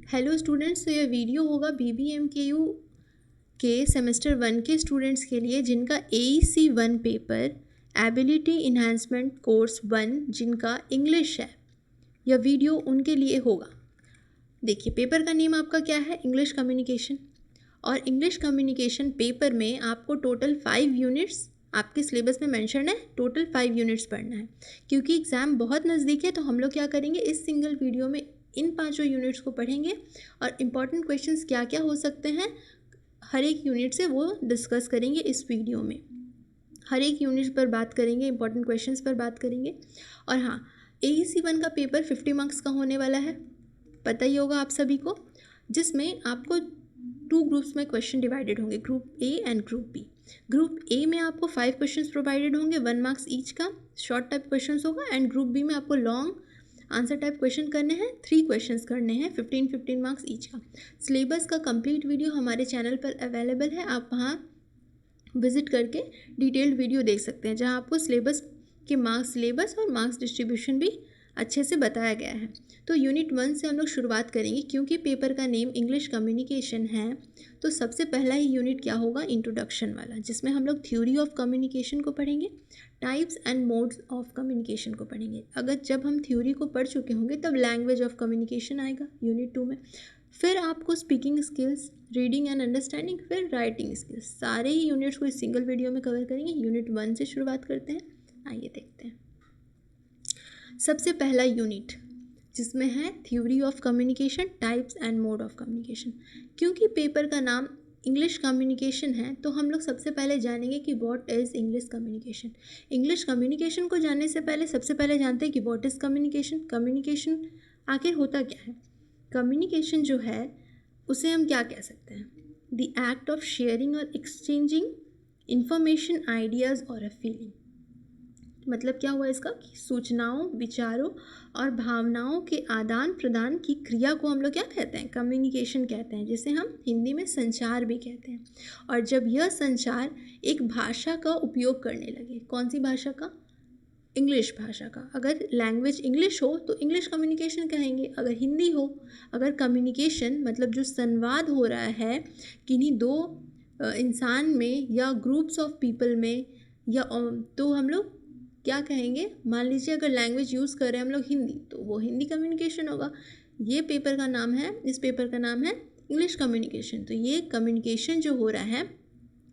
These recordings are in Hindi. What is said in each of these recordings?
हेलो स्टूडेंट्स, तो ये वीडियो होगा BBMKU के सेमेस्टर 1 के स्टूडेंट्स के लिए जिनका AEC 1 paper ability enhancement course 1 जिनका इंग्लिश है। यह वीडियो उनके लिए होगा। देखिए, पेपर का नेम आपका क्या है? English communication. और इंग्लिश कम्युनिकेशन पेपर में आपको टोटल 5 यूनिट्स आपके सिलेबस में मेंशन है। टोटल 5 यूनिट्स पढ़ना है। क्योंकि एग्ज़ाम बहुत नज़दीक है तो हम लोग क्या करेंगे, इस सिंगल वीडियो में इन 5 यूनिट्स को पढ़ेंगे और इम्पॉर्टेंट क्वेश्चंस क्या क्या हो सकते हैं हर एक यूनिट से वो डिस्कस करेंगे इस वीडियो में। हर एक यूनिट पर बात करेंगे, इंपॉर्टेंट क्वेश्चंस पर बात करेंगे। और हाँ, AEC 1 का पेपर 50 मार्क्स का होने वाला है, पता ही होगा आप सभी को, जिसमें आपको 2 ग्रुप्स में क्वेश्चन डिवाइडेड होंगे, group A and group B। Group A में आपको 5 क्वेश्चंस प्रोवाइडेड होंगे, 1 मार्क्स ईच का शॉर्ट टाइप क्वेश्चंस होगा। एंड ग्रुप B में आपको लॉन्ग आंसर टाइप क्वेश्चन करने हैं, 3 क्वेश्चंस करने हैं, 15 मार्क्स ईच का। सिलेबस का कंप्लीट वीडियो हमारे चैनल पर अवेलेबल है, आप वहाँ विजिट करके डिटेल्ड वीडियो देख सकते हैं, जहाँ आपको सिलेबस और मार्क्स डिस्ट्रीब्यूशन भी अच्छे से बताया गया है। तो यूनिट 1 से हम लोग शुरुआत करेंगे। क्योंकि पेपर का नेम इंग्लिश कम्युनिकेशन है तो सबसे पहला ही यूनिट क्या होगा, इंट्रोडक्शन वाला, जिसमें हम लोग थ्योरी ऑफ कम्युनिकेशन को पढ़ेंगे, types and modes of communication को पढ़ेंगे। अगर जब हम थ्योरी को पढ़ चुके होंगे तब लैंग्वेज ऑफ कम्युनिकेशन आएगा यूनिट 2 में। फिर आपको speaking skills, reading and understanding, फिर राइटिंग स्किल्स, सारे ही यूनिट्स को इस सिंगल वीडियो में कवर करेंगे। यूनिट 1 से शुरुआत करते हैं, आइए देखते हैं। सबसे पहला यूनिट जिसमें है theory of communication, types and mode of communication. क्योंकि पेपर का नाम इंग्लिश कम्युनिकेशन है तो हम लोग सबसे पहले जानेंगे कि what is English communication. English communication को जानने से पहले सबसे पहले जानते हैं कि व्हाट इज़ कम्युनिकेशन। कम्युनिकेशन आखिर होता क्या है? कम्युनिकेशन जो है उसे हम क्या कह सकते हैं? द एक्ट ऑफ शेयरिंग और एक्सचेंजिंग इंफॉर्मेशन, आइडियाज़ और अ फीलिंग। मतलब क्या हुआ इसका कि सूचनाओं, विचारों और भावनाओं के आदान प्रदान की क्रिया को हम लोग क्या कहते हैं, कम्युनिकेशन कहते हैं, जिसे हम हिंदी में संचार भी कहते हैं। और जब यह संचार एक भाषा का उपयोग करने लगे, कौन सी भाषा का? इंग्लिश भाषा का। अगर लैंग्वेज इंग्लिश हो तो इंग्लिश कम्युनिकेशन कहेंगे, अगर हिंदी हो, अगर कम्युनिकेशन मतलब जो संवाद हो रहा है किन्हीं दो इंसान में या ग्रुप्स ऑफ पीपल में, या तो हम लोग क्या कहेंगे, मान लीजिए अगर लैंग्वेज यूज़ कर रहे हैं हम लोग हिंदी तो वो हिंदी कम्युनिकेशन होगा। ये पेपर का नाम है, इस पेपर का नाम है इंग्लिश कम्युनिकेशन। तो ये कम्युनिकेशन जो हो रहा है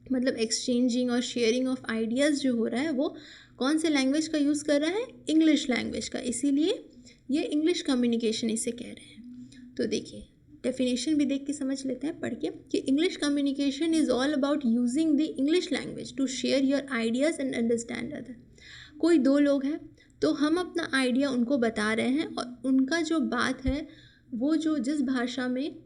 मतलब एक्सचेंजिंग और शेयरिंग ऑफ आइडियाज़ जो हो रहा है वो कौन से लैंग्वेज का यूज़ कर रहा है, इंग्लिश लैंग्वेज का, इसीलिए ये इंग्लिश कम्युनिकेशन इसे कह रहे हैं। तो देखिए डेफिनेशन भी देख के समझ लेते हैं पढ़ के कि English communication is all about using the English language to share your ideas and understand other. कोई 2 लोग हैं तो हम अपना आइडिया उनको बता रहे हैं और उनका जो बात है वो जो जिस भाषा में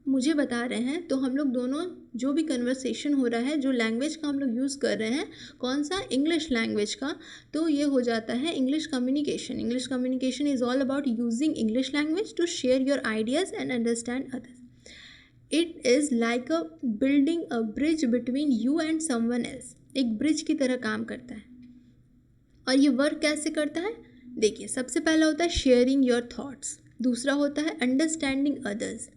मुझे बता रहे हैं, तो हम लोग दोनों जो भी कन्वर्सेशन हो रहा है, जो लैंग्वेज का हम लोग यूज़ कर रहे हैं, कौन सा, इंग्लिश लैंग्वेज का, तो ये हो जाता है English communication. English communication is all about using English language to share your ideas and understand others. It is like a building a bridge between you and someone else. एक ब्रिज की तरह काम करता है। और ये वर्क कैसे करता है? देखिए, सबसे पहला होता है शेयरिंग योर थॉट्स, दूसरा होता है अंडरस्टैंडिंग अदर्स,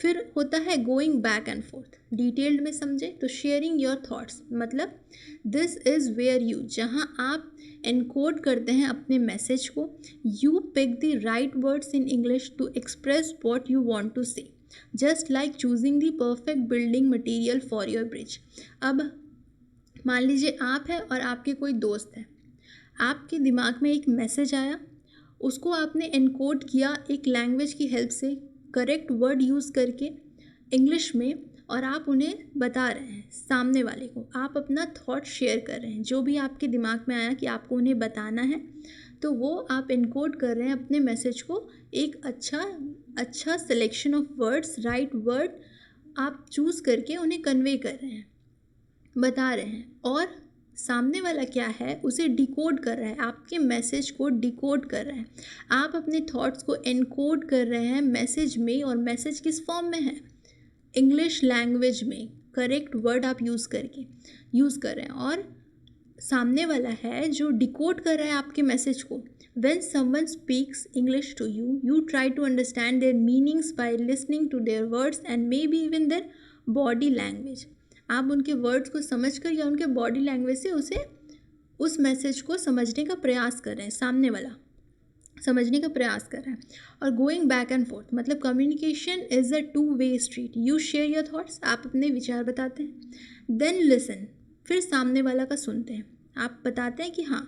फिर होता है going back and forth. Detailed में समझे तो शेयरिंग योर थॉट्स मतलब दिस इज़ वेयर यू, जहाँ आप एनकोड करते हैं अपने मैसेज को, you pick the right words in English to express what you want to say, just like choosing the perfect building material for your bridge. अब मान लीजिए आप है और आपके कोई दोस्त है, आपके दिमाग में एक मैसेज आया, उसको आपने एनकोड किया एक लैंग्वेज की हेल्प से, करेक्ट वर्ड यूज़ करके इंग्लिश में, और आप उन्हें बता रहे हैं सामने वाले को, आप अपना थॉट शेयर कर रहे हैं, जो भी आपके दिमाग में आया कि आपको उन्हें बताना है, तो वो आप एनकोड कर रहे हैं अपने मैसेज को, एक अच्छा selection of words, right word आप चूज़ करके उन्हें कन्वे कर रहे हैं, बता रहे हैं। और सामने वाला क्या है, उसे डिकोड कर रहा है, आपके मैसेज को डिकोड कर रहा है। आप अपने थॉट्स को एनकोड कर रहे हैं मैसेज में, और मैसेज किस फॉर्म में है, इंग्लिश लैंग्वेज में, करेक्ट वर्ड आप यूज़ कर रहे हैं। और सामने वाला है जो डिकोड कर रहा है आपके मैसेज को. When someone speaks English to you, you try to understand their meanings by listening to their words and maybe even their body language. आप उनके वर्ड्स को समझकर या उनके बॉडी लैंग्वेज से उस मैसेज को समझने का प्रयास कर रहे हैं, सामने वाला समझने का प्रयास कर रहा है. और गोइंग बैक एंड फोर्थ मतलब communication is a 2-way street. You share your thoughts, आप अपने विचार बताते हैं. देन लिसन, फिर सामने वाला का सुनते हैं. आप बताते हैं कि हाँ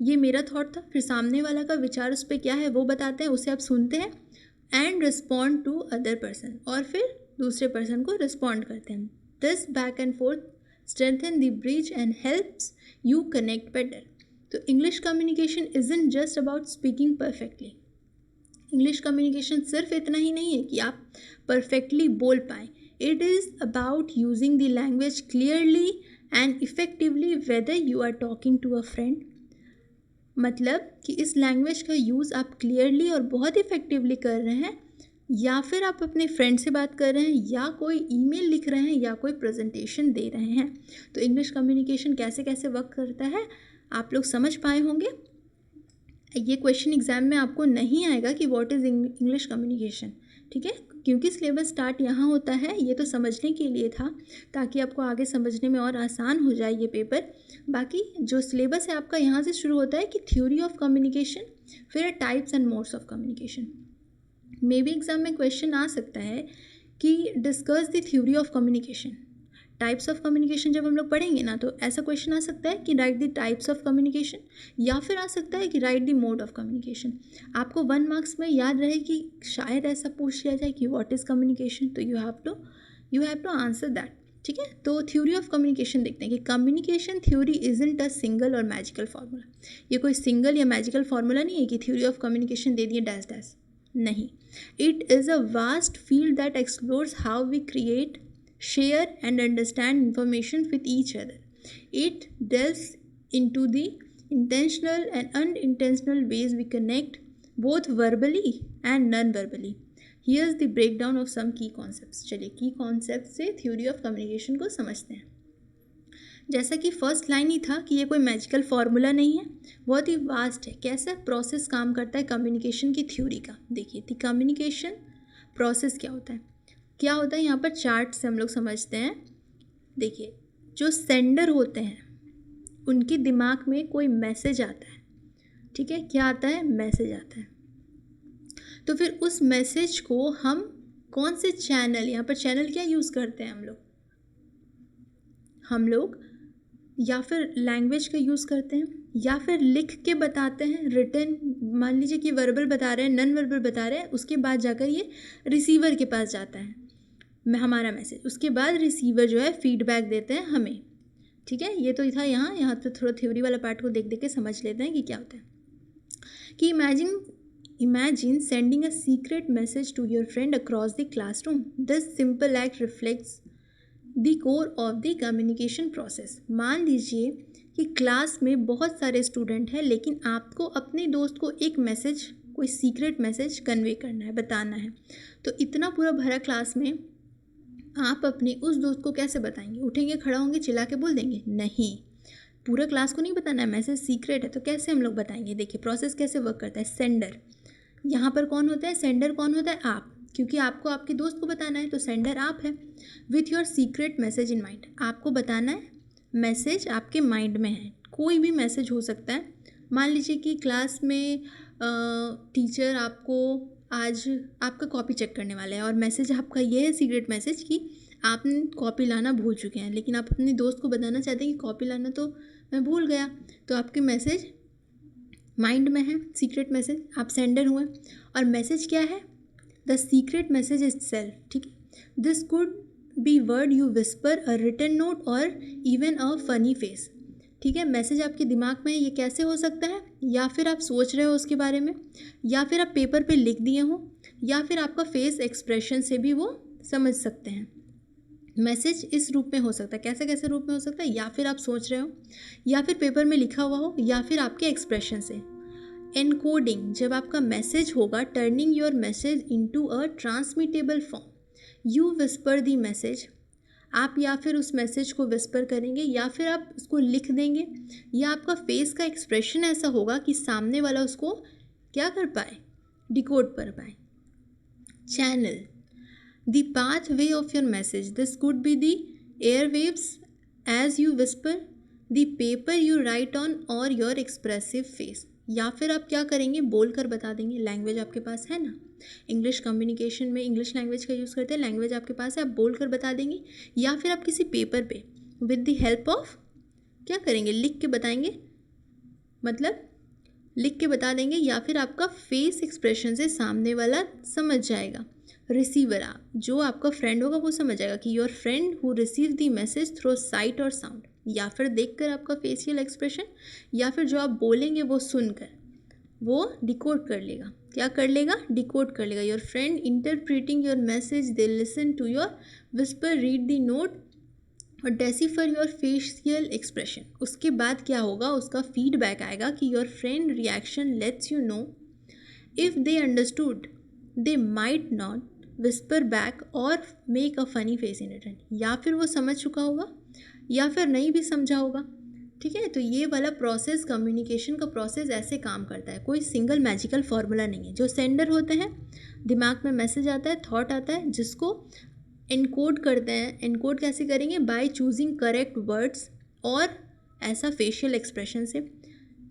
ये मेरा थॉट था, फिर सामने वाला का विचार उस पर क्या है वो बताते हैं, उसे आप सुनते हैं. And respond to other person, और फिर दूसरे पर्सन को रिस्पॉन्ड करते हैं. This back and forth strengthen the bridge and helps you connect better. तो English communication isn't just about speaking perfectly. English communication सिर्फ इतना ही नहीं है कि आप परफेक्टली बोल पाएँ. It is about using the language clearly and effectively whether you are talking to a friend. मतलब कि इस लैंग्वेज का यूज़ आप क्लियरली और बहुत इफ़ेक्टिवली कर रहे हैं, या फिर आप अपने फ्रेंड से बात कर रहे हैं, या कोई ईमेल लिख रहे हैं, या कोई प्रेजेंटेशन दे रहे हैं. तो इंग्लिश कम्युनिकेशन कैसे कैसे वर्क करता है आप लोग समझ पाए होंगे. ये क्वेश्चन एग्जाम में आपको नहीं आएगा कि व्हाट इज़ इंग्लिश कम्युनिकेशन, ठीक है, क्योंकि सिलेबस स्टार्ट यहाँ होता है. ये तो समझने के लिए था ताकि आपको आगे समझने में और आसान हो जाए ये पेपर. बाकी जो सिलेबस है आपका यहाँ से शुरू होता है कि थ्योरी ऑफ कम्युनिकेशन, फिर types and modes of communication. May be exam में क्वेश्चन आ सकता है कि discuss the theory of communication. Types of communication जब हम लोग पढ़ेंगे ना तो ऐसा क्वेश्चन आ सकता है कि right the types of communication, या फिर आ सकता है कि right the mode of communication. आपको 1 मार्क्स में याद रहे कि शायद ऐसा पूछ लिया जाए कि व्हाट इज़ कम्युनिकेशन, तो you have to answer that. ठीक है, तो थ्योरी ऑफ कम्युनिकेशन देखते हैं कि communication theory isn't a single और मैजिकल फार्मूला. ये कोई सिंगल या मैजिकल फार्मूला नहीं है कि थ्योरी ऑफ कम्युनिकेशन दे दिए डैश डैश, नहीं. It is a vast field that explores how we create, share and understand information with each other. It delves into the intentional and unintentional ways we connect both verbally and non-verbally. Here's the breakdown of some key concepts. चलिए की concepts से theory of communication को समझते हैं. जैसा कि फर्स्ट लाइन ही था कि ये कोई मैजिकल फार्मूला नहीं है, बहुत ही वास्ट है. कैसा प्रोसेस काम करता है कम्युनिकेशन की थ्योरी का. देखिए द कम्युनिकेशन प्रोसेस क्या होता है. यहाँ पर चार्ट से हम लोग समझते हैं. देखिए जो सेंडर होते हैं उनके दिमाग में कोई मैसेज आता है, ठीक है, क्या आता है, मैसेज आता है. तो फिर उस मैसेज को हम कौन से चैनल, यहाँ पर चैनल क्या यूज़ करते हैं हम लोग या फिर लैंग्वेज का यूज़ करते हैं, या फिर लिख के बताते हैं, रिटन. मान लीजिए कि वर्बल बता रहे हैं, नॉन वर्बल बता रहे हैं, उसके बाद जाकर ये रिसीवर के पास जाता है हमारा मैसेज. उसके बाद रिसीवर जो है फीडबैक देते हैं हमें. ठीक है, ये तो था यहाँ तो थोड़ा थ्योरी वाला पार्ट को देख के समझ लेते हैं कि क्या होता है. कि imagine sending a secret message to your friend across the classroom. This simple act reflects the core of the communication process. मान लीजिए कि क्लास में बहुत सारे स्टूडेंट हैं, लेकिन आपको अपने दोस्त को एक मैसेज, कोई सीक्रेट मैसेज कन्वे करना है, बताना है. तो इतना पूरा भरा क्लास में आप अपने उस दोस्त को कैसे बताएंगे. उठेंगे, खड़ा होंगे, चिल्ला के बोल देंगे? नहीं, पूरा क्लास को नहीं बताना है, मैसेज सीक्रेट है. तो कैसे हम लोग बताएंगे. देखिए प्रोसेस कैसे वर्क करता है. सेंडर, यहाँ पर कौन होता है, सेंडर कौन होता है, आप, क्योंकि आपको आपके दोस्त को बताना है तो सेंडर आप है. With your secret message in mind, आपको बताना है, मैसेज आपके माइंड में है. कोई भी मैसेज हो सकता है. मान लीजिए कि क्लास में टीचर आपको आज आपका कॉपी चेक करने वाला है और मैसेज आपका ये है सीक्रेट मैसेज कि आपने कॉपी लाना भूल चुके हैं, लेकिन आप अपने दोस्त को बताना चाहते हैं कि कॉपी लाना तो मैं भूल गया. तो आपके मैसेज माइंड में है, सीक्रेट मैसेज, आप सेंडर हुए. और मैसेज क्या है, the secret message is self. ठीक है, this could be word you whisper, a written note और इवन अ फनी फेस. ठीक है, मैसेज आपके दिमाग में है, ये कैसे हो सकता है, या फिर आप सोच रहे हो उसके बारे में, या फिर आप पेपर पे लिख दिए हो, या फिर आपका फेस एक्सप्रेशन से भी वो समझ सकते हैं. मैसेज इस रूप में हो सकता है. कैसे कैसे रूप में हो सकता है, या फिर आप सोच रहे हो, या फिर पेपर में लिखा हुआ हो, या फिर आपके एक्सप्रेशन से. एनकोडिंग, जब आपका मैसेज होगा, turning your message into a transmittable form. You whisper the message, आप या फिर उस मैसेज को विस्पर करेंगे या फिर आप उसको लिख देंगे, या आपका फेस का एक्सप्रेशन ऐसा होगा कि सामने वाला उसको क्या कर पाए, डिकोड कर पाए। Channel the pathway of your message. This could be the airwaves as you whisper, the paper you write on or your expressive face. या फिर आप क्या करेंगे, बोल कर बता देंगे। लैंग्वेज आपके पास है ना, इंग्लिश कम्युनिकेशन में इंग्लिश लैंग्वेज का यूज़ करते हैं, लैंग्वेज आपके पास है, आप बोल कर बता देंगे। या फिर आप किसी पेपर पे विद द हेल्प ऑफ क्या करेंगे, लिख के बताएंगे, मतलब लिख के बता देंगे, या फिर आपका फेस एक्सप्रेशन से सामने वाला समझ जाएगा। रिसीवर, आप जो आपका फ्रेंड होगा वो समझ जाएगा कि your friend who receive the message through site और साउंड, या फिर देखकर आपका फेशियल एक्सप्रेशन, या फिर जो आप बोलेंगे वो सुनकर वो डिकोड कर लेगा। क्या कर लेगा, डिकोड कर लेगा। Your friend interpreting your message, they listen to your whisper, read the note और डेसिफर योर फेशियल एक्सप्रेशन। उसके बाद क्या होगा, उसका फीडबैक आएगा कि your friend reaction lets you know if they understood, they might not whisper back और make a funny face in return. या फिर वो समझ चुका होगा या फिर नहीं भी समझा होगा। ठीक है, तो ये वाला प्रोसेस, कम्युनिकेशन का प्रोसेस ऐसे काम करता है। कोई सिंगल मैजिकल फार्मूला नहीं है। जो सेंडर होते हैं, दिमाग में मैसेज आता है, थॉट आता है, जिसको इनकोड करते हैं। इनकोड कैसे करेंगे, बाय चूजिंग करेक्ट वर्ड्स और ऐसा फेशियल एक्सप्रेशन से।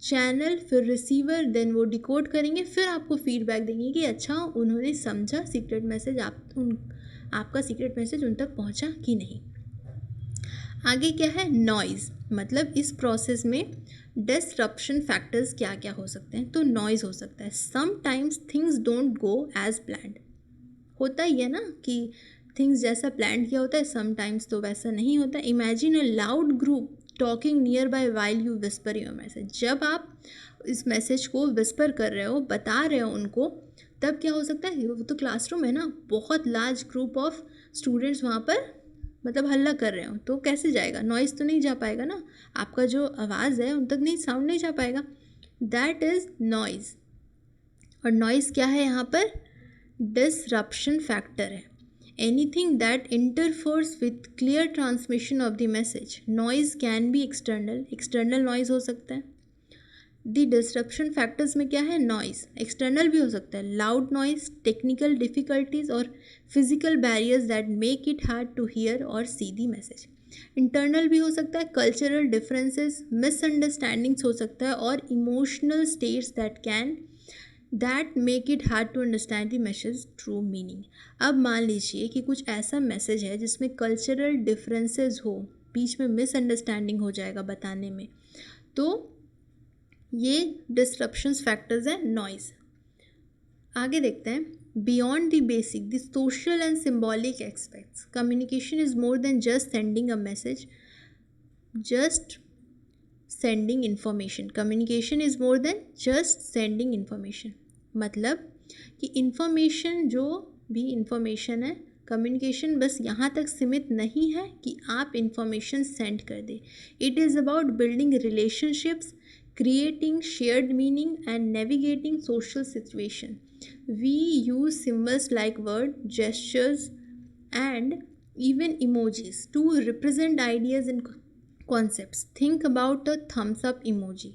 चैनल, फिर रिसीवर, देन वो डिकोड करेंगे, फिर आपको फीडबैक देंगे कि अच्छा उन्होंने समझा सीक्रेट मैसेज, आपका सीक्रेट मैसेज उन तक पहुंचा कि नहीं। आगे क्या है, नॉइज़, मतलब इस प्रोसेस में डिसरप्शन फैक्टर्स क्या क्या हो सकते हैं। तो नॉइज़ हो सकता है, sometimes things don't go as planned. होता ही है ना कि थिंग्स जैसा प्लान किया होता है, समटाइम्स तो वैसा नहीं होता। Imagine a loud group talking near by while you whisper your message. जब आप इस मैसेज को विस्पर कर रहे हो, बता रहे हो उनको, तब क्या हो सकता है, वो तो क्लासरूम है ना, बहुत लार्ज ग्रुप ऑफ स्टूडेंट्स वहाँ पर मतलब हल्ला कर रहे हो, तो कैसे जाएगा, नॉइज़ तो नहीं जा पाएगा ना, आपका जो आवाज़ है उन तक नहीं, साउंड नहीं जा पाएगा। That is noise. और नॉइज़ क्या है यहाँ पर, डिसरप्शन फैक्टर है। Anything that interferes with clear transmission of the message. Noise can be external, external noise हो सकता है। द डिसरप्शन फैक्टर्स में क्या है, नॉइज़ एक्सटर्नल भी हो सकता है, लाउड नॉइज़, टेक्निकल डिफ़िकल्टीज और physical barriers that make it hard to hear और सी द मैसेज। इंटरनल भी हो सकता है, कल्चरल डिफरेंसेस, मिसअंडरस्टैंडिंग्स हो सकता है, और emotional states that make it hard to understand the message true meaning. अब मान लीजिए कि कुछ ऐसा मैसेज है जिसमें कल्चरल डिफरेंसेस हो, बीच में मिसअंडरस्टैंडिंग हो जाएगा बताने में, तो ये डिसरप्शंस फैक्टर्स हैं, नॉइज़। आगे देखते हैं, beyond the basic, the social and symbolic aspects, communication is more than just sending a message, just sending information. Communication is more than just sending information, मतलब कि इन्फॉर्मेशन, जो भी इन्फॉर्मेशन है, कम्युनिकेशन बस यहाँ तक सीमित नहीं है कि आप इन्फॉर्मेशन सेंड कर दें। It is about building relationships, creating shared meaning and navigating social situation. We use symbols like word, gestures and even emojis to represent ideas and concepts. Think about a thumbs up emoji.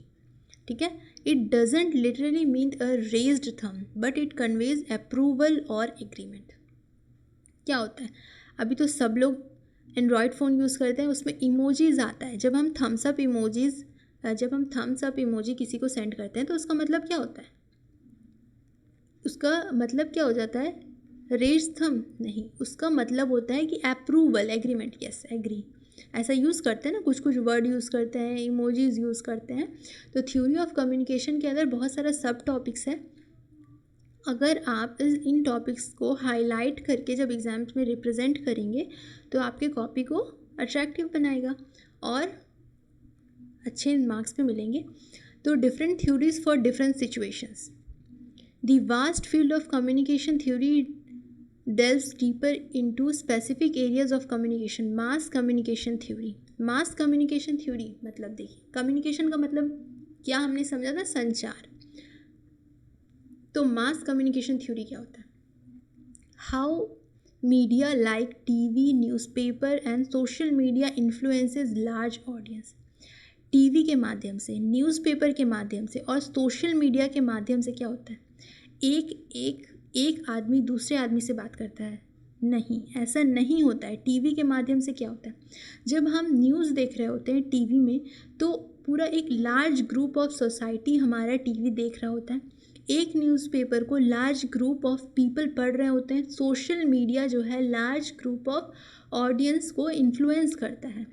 ठीक है, it doesn't literally mean a raised thumb but it conveys approval or agreement. क्या होता है, अभी तो सब लोग एंड्रॉयड फ़ोन यूज़ करते हैं, उसमें इमोजीज़ आता है। जब हम थम्स अप इमोजी किसी को सेंड करते हैं तो उसका मतलब क्या होता है, उसका मतलब क्या हो जाता है, रेज थम नहीं, उसका मतलब होता है कि अप्रूवल, एग्रीमेंट, यस एग्री, ऐसा यूज़ करते हैं ना, कुछ कुछ वर्ड यूज़ करते हैं, इमोजीज़ यूज़ करते हैं। तो थ्योरी ऑफ कम्युनिकेशन के अंदर बहुत सारा सब टॉपिक्स है। अगर आप इन टॉपिक्स को हाईलाइट करके जब एग्ज़ाम्स में रिप्रेजेंट करेंगे तो आपके कॉपी को अट्रैक्टिव बनाएगा और अच्छे मार्क्स पे मिलेंगे। तो different theories for different situations. The vast field of communication theory delves deeper into specific areas of communication. Mass communication theory, mass communication theory मतलब देखिए, कम्युनिकेशन का मतलब क्या हमने समझा था, संचार। तो मास कम्युनिकेशन थ्योरी क्या होता है, how media like TV, newspaper and social media influences large audience. TV के माध्यम से, न्यूज़पेपर के माध्यम से और सोशल मीडिया के माध्यम से क्या होता है, एक आदमी दूसरे आदमी से बात करता है? नहीं, ऐसा नहीं होता है। टीवी के माध्यम से क्या होता है, जब हम न्यूज़ देख रहे होते हैं टीवी में, तो पूरा एक लार्ज ग्रुप ऑफ सोसाइटी हमारा टीवी देख रहा होता है। एक न्यूज़पेपर को लार्ज ग्रुप ऑफ पीपल पढ़ रहे होते हैं। सोशल मीडिया जो है लार्ज ग्रुप ऑफ ऑडियंस को इन्फ्लुएंस करता है।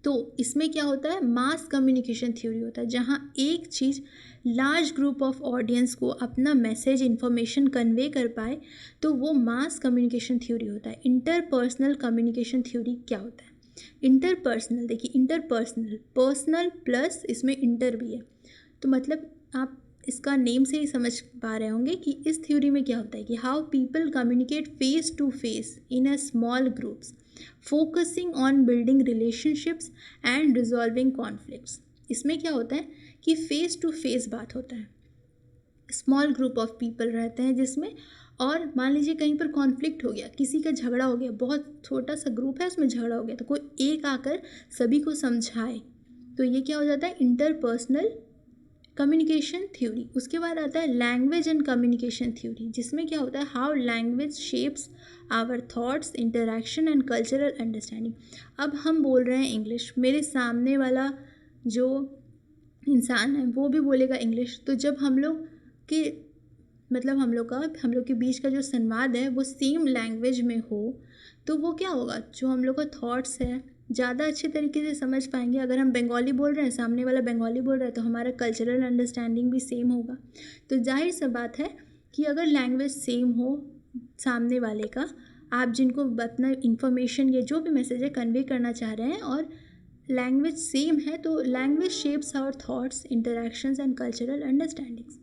तो इसमें क्या होता है, मास कम्युनिकेशन थ्योरी होता है, जहाँ एक चीज़ लार्ज ग्रुप ऑफ ऑडियंस को अपना मैसेज इन्फॉर्मेशन कन्वे कर पाए, तो वो मास कम्युनिकेशन थ्योरी होता है। इंटरपर्सनल कम्युनिकेशन थ्योरी क्या होता है? इंटरपर्सनल, देखिए इंटरपर्सनल, पर्सनल प्लस इसमें इंटर भी है, तो मतलब आप इसका नेम से ही समझ पा रहे होंगे कि इस थ्योरी में क्या होता है कि how people communicate face to face in a small groups, focusing on building relationships and resolving conflicts. इसमें क्या होता है कि फेस टू फेस बात होता है, स्मॉल ग्रुप ऑफ पीपल रहते हैं जिसमें, और मान लीजिए कहीं पर कॉन्फ्लिक्ट हो गया, किसी का झगड़ा हो गया, बहुत छोटा सा ग्रुप है उसमें झगड़ा हो गया, तो कोई एक आकर सभी को समझाए, तो ये क्या हो जाता है, इंटरपर्सनल कम्युनिकेशन थ्योरी। उसके बाद आता है लैंग्वेज एंड कम्युनिकेशन थ्योरी, जिसमें क्या होता है how language shapes our thoughts, interaction and cultural understanding. अब हम बोल रहे हैं इंग्लिश, मेरे सामने वाला जो इंसान है वो भी बोलेगा इंग्लिश, तो जब हम लोग के मतलब हम लोग के बीच का जो संवाद है वो सेम लैंग्वेज में हो, तो वो क्या होगा, जो हम लोग का थॉट्स है ज़्यादा अच्छे तरीके से समझ पाएंगे। अगर हम बंगाली बोल रहे हैं, सामने वाला बंगाली बोल रहा है, तो हमारा कल्चरल अंडरस्टैंडिंग भी सेम होगा। तो जाहिर सा बात है कि अगर लैंग्वेज सेम हो सामने वाले का, आप जिनको अपना इंफॉर्मेशन या जो भी मैसेज है कन्वे करना चाह रहे हैं, और लैंग्वेज सेम है, तो language shapes our thoughts, interactions and cultural understandings.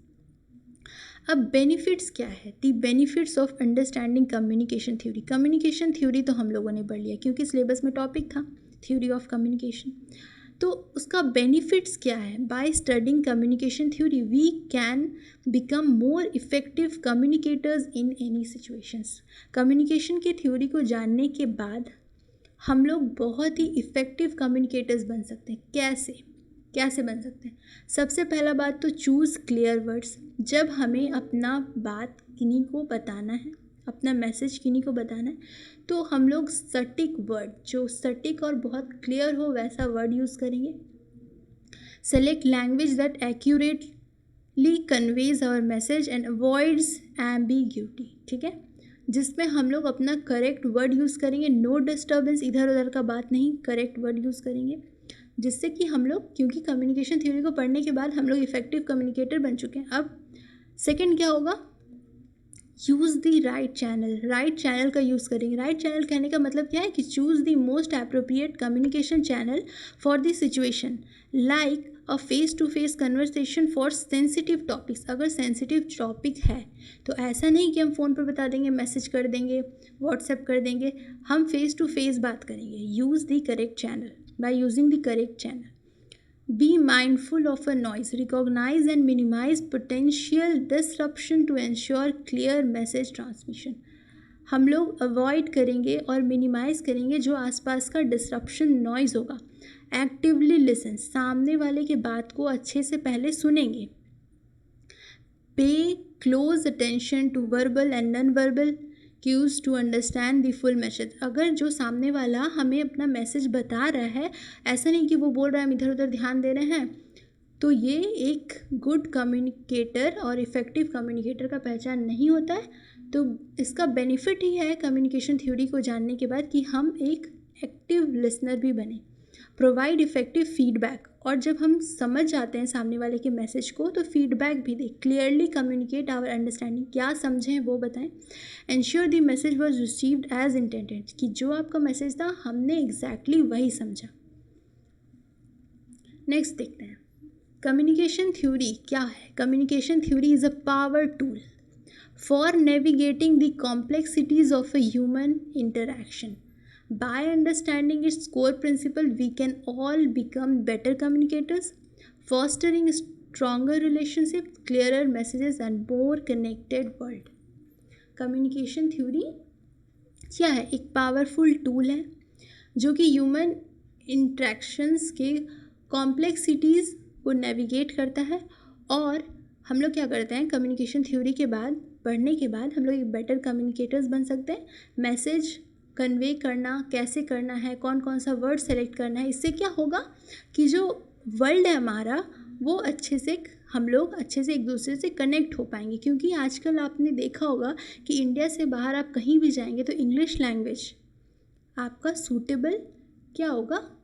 अब बेनिफिट्स क्या है, the benefits of understanding communication theory. Communication theory तो हम लोगों ने पढ़ लिया क्योंकि सिलेबस में टॉपिक था थ्योरी ऑफ कम्युनिकेशन। तो उसका बेनिफिट्स क्या है, by studying communication theory we can become more effective communicators in any situations. Communication की थ्योरी को जानने के बाद हम लोग बहुत ही इफ़ेक्टिव कम्युनिकेटर्स बन सकते हैं। कैसे बन सकते हैं? सबसे पहला बात तो चूज़ क्लियर वर्ड्स। जब हमें अपना बात किन्हीं को बताना है, अपना मैसेज किन्हीं को बताना है, तो हम लोग सटीक वर्ड, जो सटीक और बहुत क्लियर हो वैसा वर्ड यूज़ करेंगे। Select language that accurately conveys our message and avoids ambiguity, ठीक है, जिसमें हम लोग अपना करेक्ट वर्ड यूज़ करेंगे, नो डिस्टर्बेंस, इधर उधर का बात नहीं, करेक्ट वर्ड यूज़ करेंगे, जिससे कि हम लोग, क्योंकि कम्युनिकेशन थ्योरी को पढ़ने के बाद हम लोग इफेक्टिव कम्युनिकेटर बन चुके हैं। अब सेकंड क्या होगा, use the right channel. Right channel का यूज़ करेंगे। राइट चैनल कहने का मतलब क्या है कि choose the most appropriate communication channel for the situation, like a face to face conversation for sensitive topics. अगर सेंसिटिव टॉपिक है तो ऐसा नहीं कि हम फ़ोन पर बता देंगे, मैसेज कर देंगे, व्हाट्सएप कर देंगे, हम फेस टू फेस बात करेंगे। Use the correct channel by using the correct channel. Be mindful of a noise. Recognize and minimize potential disruption to ensure clear message transmission. हम लोग अवॉइड करेंगे और मिनिमाइज़ करेंगे जो आसपास का डिसरप्शन नॉइज़ होगा। एक्टिवली लिसन, सामने वाले की बात को अच्छे से पहले सुनेंगे। Pay close attention to verbal and non verbal cues to understand the full message. अगर जो सामने वाला हमें अपना मैसेज बता रहा है, ऐसा नहीं कि वो बोल रहा है हम इधर उधर ध्यान दे रहे हैं, तो ये एक गुड कम्युनिकेटर और इफ़ेक्टिव कम्युनिकेटर का पहचान नहीं होता है। तो इसका बेनिफिट ही है कम्युनिकेशन थ्योरी को जानने के बाद कि हम एक एक्टिव लिसनर भी बने। प्रोवाइड इफेक्टिव फीडबैक, और जब हम समझ जाते हैं सामने वाले के मैसेज को तो फीडबैक भी दें। क्लियरली कम्युनिकेट आवर अंडरस्टैंडिंग, क्या समझें वो बताएं। Ensure the message was received as intended, कि जो आपका मैसेज था हमने एग्जैक्टली वही समझा। नेक्स्ट देखते हैं कम्युनिकेशन थ्योरी क्या है। Communication theory is a power tool for navigating the complexities of a human interaction. By understanding its core principle, we can all become better communicators, fostering stronger relationships, clearer messages, and more connected world. Communication theory क्या है, एक पावरफुल टूल है जो कि ह्यूमन इंट्रैक्शंस के कॉम्प्लेक्सिटीज़ को नेविगेट करता है। और हम लोग क्या करते हैं, कम्युनिकेशन थ्योरी के बाद, पढ़ने के बाद हम लोग एक बेटर कम्युनिकेटर्स बन सकते हैं। मैसेज कन्वे करना कैसे करना है, कौन कौन सा वर्ड सेलेक्ट करना है, इससे क्या होगा कि जो वर्ल्ड है हमारा वो अच्छे से, हम लोग अच्छे से एक दूसरे से कनेक्ट हो पाएंगे। क्योंकि आजकल आपने देखा होगा कि इंडिया से बाहर आप कहीं भी जाएंगे तो इंग्लिश लैंग्वेज आपका सूटेबल क्या होगा,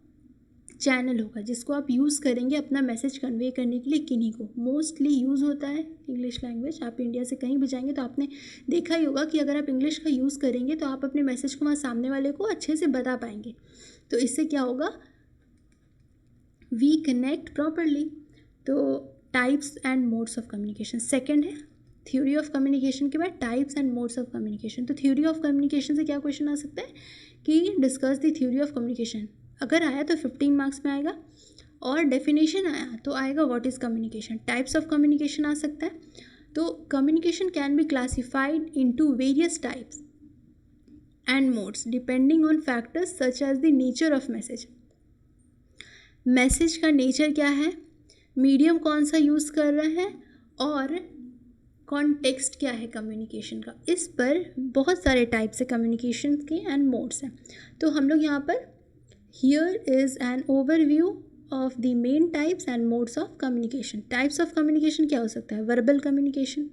चैनल होगा जिसको आप यूज़ करेंगे अपना मैसेज कन्वे करने के लिए। किन्हीं को मोस्टली यूज़ होता है इंग्लिश लैंग्वेज। आप इंडिया से कहीं भी जाएंगे तो आपने देखा ही होगा कि अगर आप इंग्लिश का यूज़ करेंगे तो आप अपने मैसेज को वहाँ सामने वाले को अच्छे से बता पाएंगे। तो इससे क्या होगा, वी कनेक्ट प्रॉपरली। तो types and modes of communication second है। थ्योरी ऑफ कम्युनिकेशन के बाद types and modes of communication. तो थ्योरी ऑफ कम्युनिकेशन से क्या क्वेश्चन आ सकता है कि discuss the theory of communication. अगर आया तो 15 मार्क्स में आएगा, और डेफिनेशन आया तो आएगा what is communication. Types of communication आ सकता है। तो communication can be classified into various types and modes depending on factors such as the nature of message. Message का नेचर क्या है, मीडियम कौन सा यूज़ कर रहा है, और कॉन्टेक्स्ट क्या है कम्युनिकेशन का। इस पर बहुत सारे टाइप्स है कम्युनिकेशन के एंड मोड्स हैं। तो हम लोग यहाँ पर here is an overview of the main types and modes of communication. Types of communication क्या हो सकता है, वर्बल कम्युनिकेशन।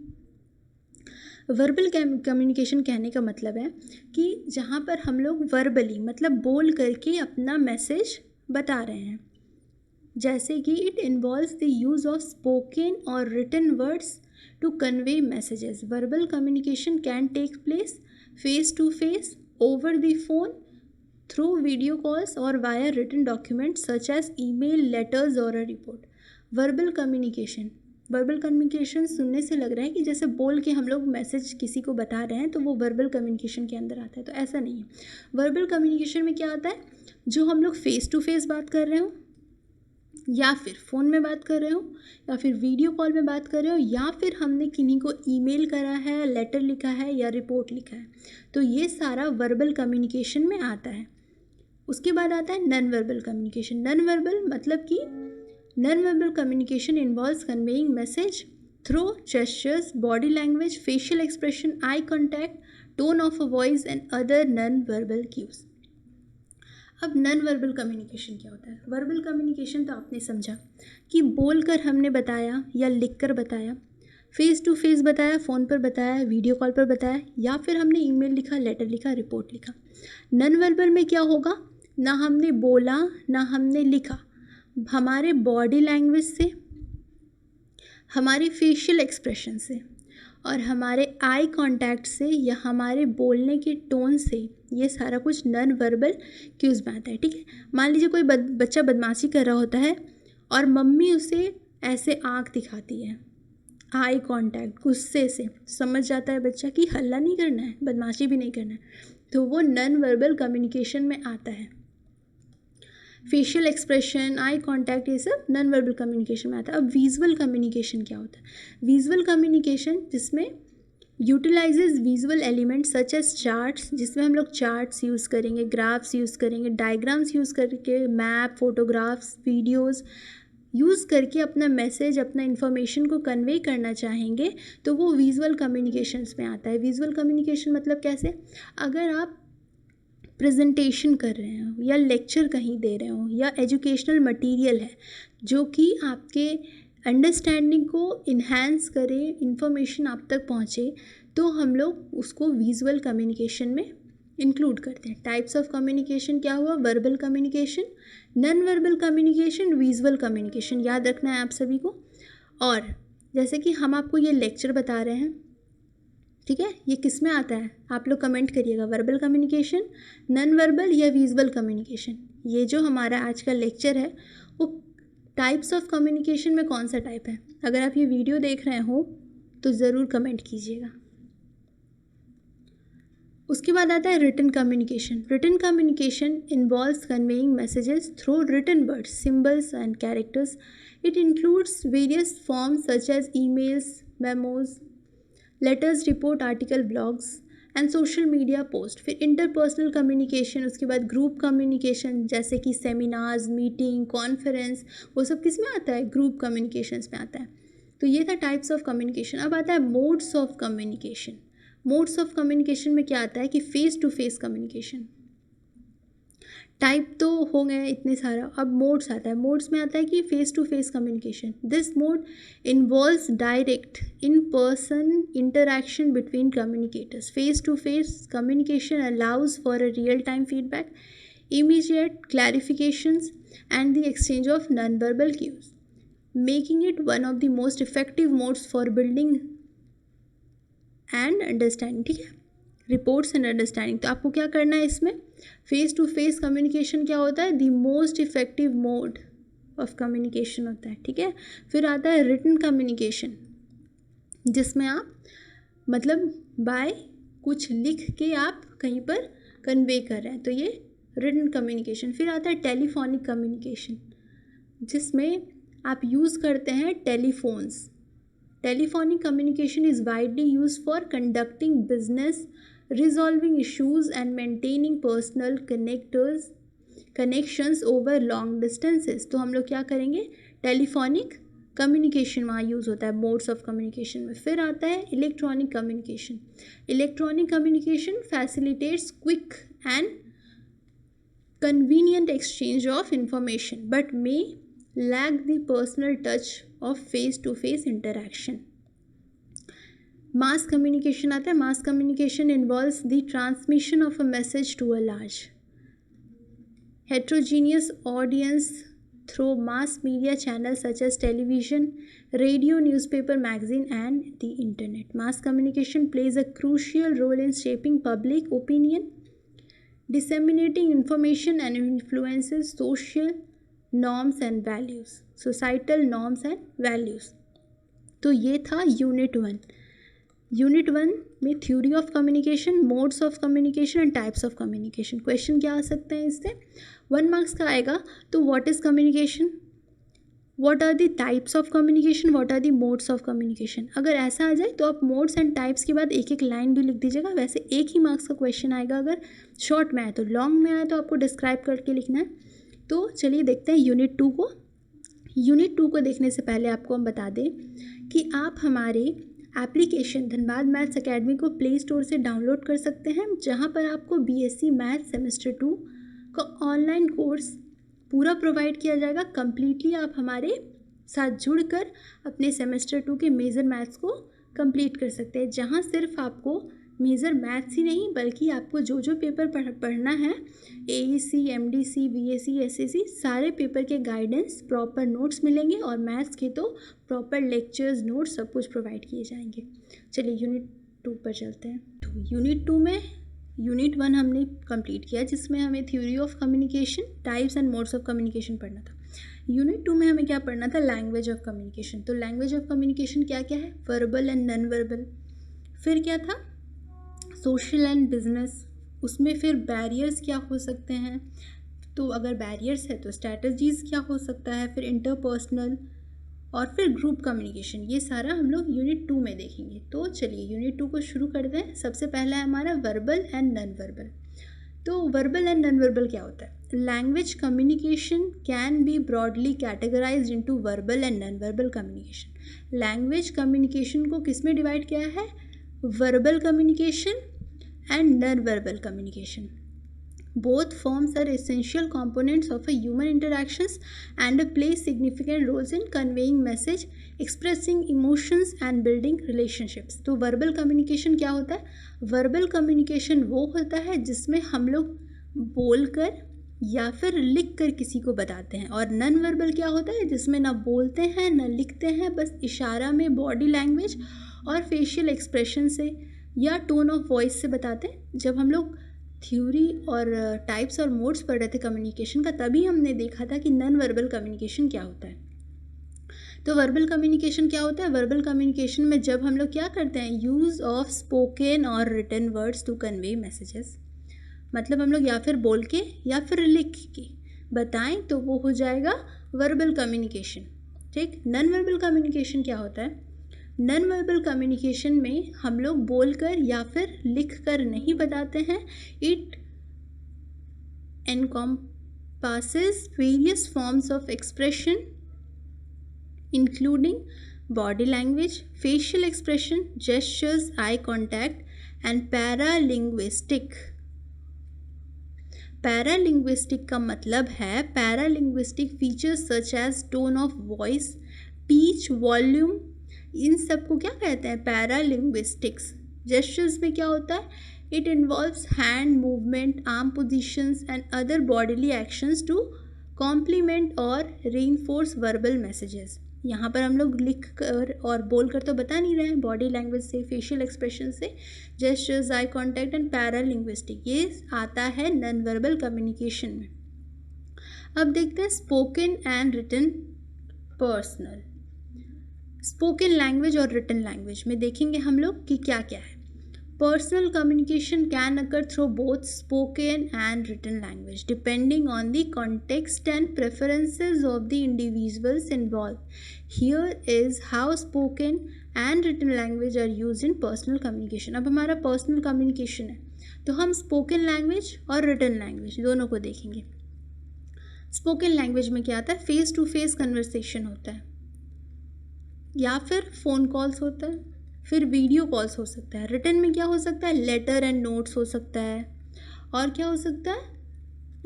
वर्बल कम्युनिकेशन कहने का मतलब है कि जहाँ पर हम लोग वर्बली मतलब बोल करके अपना मैसेज बता रहे हैं, जैसे कि it involves the use of spoken और written words to convey messages. Verbal communication can take place face to face, over the phone, through video calls or via written documents such as email, letters or a report. Verbal communication सुनने से लग रहा है कि जैसे बोल के हम लोग मैसेज किसी को बता रहे हैं तो वो वर्बल कम्युनिकेशन के अंदर आता है। तो ऐसा नहीं है। वर्बल कम्युनिकेशन में क्या आता है, जो हम लोग फेस टू फेस बात कर रहे हो, या फिर फ़ोन में बात कर रहे हो, या फिर वीडियो कॉल में बात कर रहे हो, या फिर हमने किन्हीं को ईमेल करा है, लेटर लिखा है या रिपोर्ट लिखा है, तो ये सारा वर्बल कम्युनिकेशन में आता है। उसके बाद आता है non verbal communication. Non verbal मतलब कि non verbal communication involves conveying message through gestures, body language, facial expression, eye contact, tone of a voice and other non verbal cues. अब नॉन वर्बल कम्युनिकेशन क्या होता है। वर्बल कम्युनिकेशन तो आपने समझा कि बोलकर हमने बताया या लिखकर बताया, फेस टू फेस बताया, फ़ोन पर बताया, वीडियो कॉल पर बताया, या फिर हमने ईमेल लिखा, लेटर लिखा, रिपोर्ट लिखा। नॉन वर्बल में क्या होगा, ना हमने बोला ना हमने लिखा, हमारे बॉडी लैंग्वेज से, हमारे फेशियल एक्सप्रेशन से और हमारे आई कांटेक्ट से या हमारे बोलने के टोन से, ये सारा कुछ नॉन वर्बल क्यूज़ में आता है। ठीक है, मान लीजिए कोई बच्चा बदमाशी कर रहा होता है और मम्मी उसे ऐसे आँख दिखाती है, आई कांटेक्ट, गुस्से से, समझ जाता है बच्चा कि हल्ला नहीं करना है, बदमाशी भी नहीं करना है, तो वो नॉन वर्बल कम्युनिकेशन में आता है। फेशियल एक्सप्रेशन, आई कांटेक्ट, ये सब नॉन वर्बल कम्युनिकेशन में आता है। अब विजुअल कम्युनिकेशन क्या होता है। विजुअल कम्युनिकेशन जिसमें utilises visual elements such as charts, जिसमें हम लोग चार्ट्स यूज़ करेंगे, ग्राफ्स यूज़ करेंगे, डायग्राम्स यूज़ करके, मैप, फोटोग्राफ्स, वीडियोज़ यूज़ करके अपना मैसेज, अपना इन्फॉर्मेशन को कन्वे करना चाहेंगे, तो वो विजुअल कम्युनिकेशंस में आता है। विजुअल कम्युनिकेशन मतलब कैसे, अगर आप प्रेजेंटेशन कर रहे हो या लेक्चर कहीं दे रहे हो या एजुकेशनल मटेरियल है जो कि आपके अंडरस्टैंडिंग को इन्हांस करे, इन्फॉर्मेशन आप तक पहुँचे, तो हम लोग उसको विजुअल कम्युनिकेशन में इंक्लूड करते हैं। टाइप्स ऑफ कम्युनिकेशन क्या हुआ, verbal communication, non verbal communication, visual communication, याद रखना है आप सभी को। और जैसे कि हम आपको ये लेक्चर बता रहे हैं, ठीक है, ये किस में आता है, आप लोग कमेंट करिएगा, वर्बल कम्युनिकेशन, नॉन वर्बल या विजुअल कम्युनिकेशन। ये जो हमारा आज का लेक्चर है वो टाइप्स ऑफ कम्युनिकेशन में कौन सा टाइप है। अगर आप ये वीडियो देख रहे हो तो ज़रूर कमेंट कीजिएगा। उसके बाद आता है written communication. Written communication involves conveying messages through written words, symbols and characters. It includes various forms such as emails, memos, letters, report, article, blogs, and social media post. फिर इंटरपर्सनल कम्युनिकेशन, उसके बाद ग्रुप कम्युनिकेशन जैसे कि सेमिनार्स, मीटिंग, कॉन्फ्रेंस, वो सब किस में आता है? ग्रुप कम्युनिकेशंस में आता है। तो ये था टाइप्स ऑफ कम्युनिकेशन। अब आता है modes of communication. Modes of communication में क्या आता है कि face to face communication. Type तो हो गए इतने सारा, अब मोड्स आता है। मोड्स में आता है कि face to face communication. This mode involves direct in person interaction between communicators. Face to face communication allows for a real time feedback, immediate clarifications, and the exchange of non-verbal cues, making it one of the most effective modes for building and understanding। ठीक है, रिपोर्ट्स एंड अंडरस्टैंडिंग। तो आपको क्या करना है इसमें? फेस टू फेस कम्युनिकेशन क्या होता है? The most effective mode of communication होता है। ठीक है, फिर आता है रिटन कम्युनिकेशन, जिसमें आप मतलब बाय कुछ लिख के आप कहीं पर कन्वे कर रहे हैं, तो ये रिटन कम्युनिकेशन। फिर आता है टेलीफोनिक कम्युनिकेशन, जिसमें आप यूज़ करते हैं telephones. Telephonic communication is widely use for conducting business, resolving issues and maintaining personal connections over long distances। तो हम लोग क्या करेंगे? टेलीफोनिक कम्युनिकेशन वहाँ यूज़ होता है मोड्स ऑफ कम्युनिकेशन में। फिर आता है electronic communication. Electronic communication facilitates quick and convenient exchange of information but may lack the personal touch of face-to-face interaction। Mass communication आता है। Mass communication involves the transmission of a message to a large heterogeneous audience through mass media channels such as television, radio, newspaper, magazine, and the internet। Mass communication plays a crucial role in shaping public opinion, disseminating information, and influences social norms and values, societal norms and values। तो ये था यूनिट 1। यूनिट 1 में theory of communication, modes of communication and types of communication. Question क्या आ सकते हैं इससे? 1 मार्क्स का आएगा तो what is communication, what are the types of communication, what are the modes of communication. अगर ऐसा आ जाए तो आप मोड्स एंड टाइप्स के बाद एक एक लाइन भी लिख दीजिएगा। वैसे एक ही मार्क्स का क्वेश्चन आएगा अगर शॉर्ट में आए, तो लॉन्ग में आए तो आपको डिस्क्राइब करके लिखना है। तो चलिए देखते हैं यूनिट 2 को। यूनिट 2 को देखने से पहले आपको हम बता दें कि आप हमारे एप्लीकेशन धनबाद मैथ्स अकेडमी को प्ले स्टोर से डाउनलोड कर सकते हैं, जहां पर आपको बीएससी मैथ्स सेमेस्टर 2 का ऑनलाइन कोर्स पूरा प्रोवाइड किया जाएगा। कम्प्लीटली आप हमारे साथ जुड़कर अपने सेमेस्टर 2 के मेजर मैथ्स को कंप्लीट कर सकते हैं, जहां सिर्फ आपको मेजर मैथ्स ही नहीं बल्कि आपको जो जो पेपर पढ़ना है, एईसी, एमडीसी, बीएससी, एसएससी, सारे पेपर के गाइडेंस, प्रॉपर नोट्स मिलेंगे और मैथ्स के तो प्रॉपर लेक्चर्स, नोट्स सब कुछ प्रोवाइड किए जाएंगे। चलिए यूनिट 2 पर चलते हैं। तो यूनिट 2 में यूनिट 1 हमने कंप्लीट किया, जिसमें हमें theory of communication, types and modes of communication पढ़ना था। यूनिट 2 में हमें क्या पढ़ना था? Language of communication. तो लैंग्वेज ऑफ कम्युनिकेशन क्या क्या है? Verbal and non verbal. फिर क्या था? Social and business. उसमें फिर बैरियर्स क्या हो सकते हैं, तो अगर बैरियर्स है तो स्ट्रैटेजीज़ क्या हो सकता है, फिर इंटरपर्सनल और फिर ग्रुप कम्युनिकेशन। ये सारा हम लोग यूनिट 2 में देखेंगे। तो चलिए यूनिट 2 को शुरू कर दें। सबसे पहला है हमारा वर्बल एंड नॉन वर्बल। तो वर्बल एंड नॉन वर्बल क्या होता है? Language communication can B broadly categorised into verbal and non verbal communication. Language communication को किस में डिवाइड किया है? Verbal communication and non-verbal communication. Both forms are essential components of a human interactions and play significant roles in conveying message, expressing emotions and building relationships। तो verbal communication क्या होता है? verbal communication वो होता है जिसमें हम लोग बोलकर या फिर लिख कर किसी को बताते हैं, और नॉन वर्बल क्या होता है? जिसमें ना बोलते हैं ना लिखते हैं, बस इशारा में, बॉडी लैंग्वेज और फेशियल एक्सप्रेशन से या टोन ऑफ वॉइस से बताते हैं। जब हम लोग थ्योरी और टाइप्स और मोड्स पढ़ रहे थे कम्युनिकेशन का, तभी हमने देखा था कि नॉन वर्बल कम्युनिकेशन क्या होता है। तो वर्बल कम्युनिकेशन क्या होता है? वर्बल कम्युनिकेशन में जब हम लोग क्या करते हैं? यूज़ ऑफ स्पोकन और written words to convey messages. मतलब हम लोग या फिर बोल के या फिर लिख के बताएं तो वो हो जाएगा वर्बल कम्युनिकेशन। ठीक। नॉन वर्बल कम्युनिकेशन क्या होता है? नॉन वर्बल कम्युनिकेशन में हम लोग बोलकर या फिर लिख कर नहीं बताते हैं. It encompasses various forms of expression including body language, facial expression, gestures, eye contact and paralinguistic. Paralinguistic का मतलब है paralinguistic features such as tone of voice, pitch, volume, इन सब को क्या कहते हैं? पैरालिंग्विस्टिक्स. जेस्चर्स में क्या होता है? It involves hand movement, arm positions and other bodily actions to complement और रीइंफोर्स वर्बल मैसेजेस. यहाँ पर हम लोग लिख कर और बोल कर तो बता नहीं रहे हैं, बॉडी लैंग्वेज से, फेशियल एक्सप्रेशन से, gestures, eye contact and paralinguistic, ये आता है नॉन वर्बल कम्युनिकेशन में. अब देखते हैं spoken and written personal. Spoken language और रिटन लैंग्वेज में देखेंगे हम लोग कि क्या क्या है. Personal communication can occur through both spoken and written language, depending on the context and preferences of the individuals involved. Here is how spoken and written language are used in personal communication. अब हमारा personal communication है, तो हम spoken language और written language दोनों को देखेंगे. Spoken language में क्या आता है? फेस टू फेस कन्वर्सेशन होता है, या फिर फ़ोन कॉल्स होता है, फिर वीडियो कॉल्स हो सकता है. रिटन में क्या हो सकता है? लेटर एंड नोट्स हो सकता है, और क्या हो सकता है?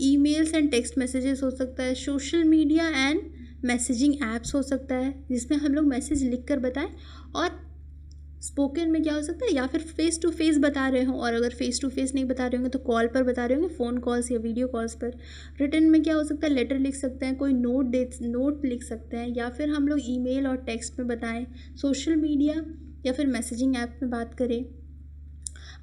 ईमेल्स एंड टेक्स्ट मैसेजेस हो सकता है, social media and messaging apps हो सकता है जिसमें हम लोग मैसेज लिख कर बताएं. और स्पोकन में क्या हो सकता है? या फिर फेस टू फेस बता रहे हो, और अगर फेस टू फेस नहीं बता रहे होंगे तो कॉल पर बता रहे होंगे, फ़ोन कॉल्स या वीडियो कॉल्स पर. रिटन में क्या हो सकता है? लेटर लिख सकते हैं, कोई नोट लिख सकते हैं, या फिर हम लोग ईमेल और टेक्स्ट में बताएं, सोशल मीडिया या फिर मैसेजिंग ऐप में बात करें.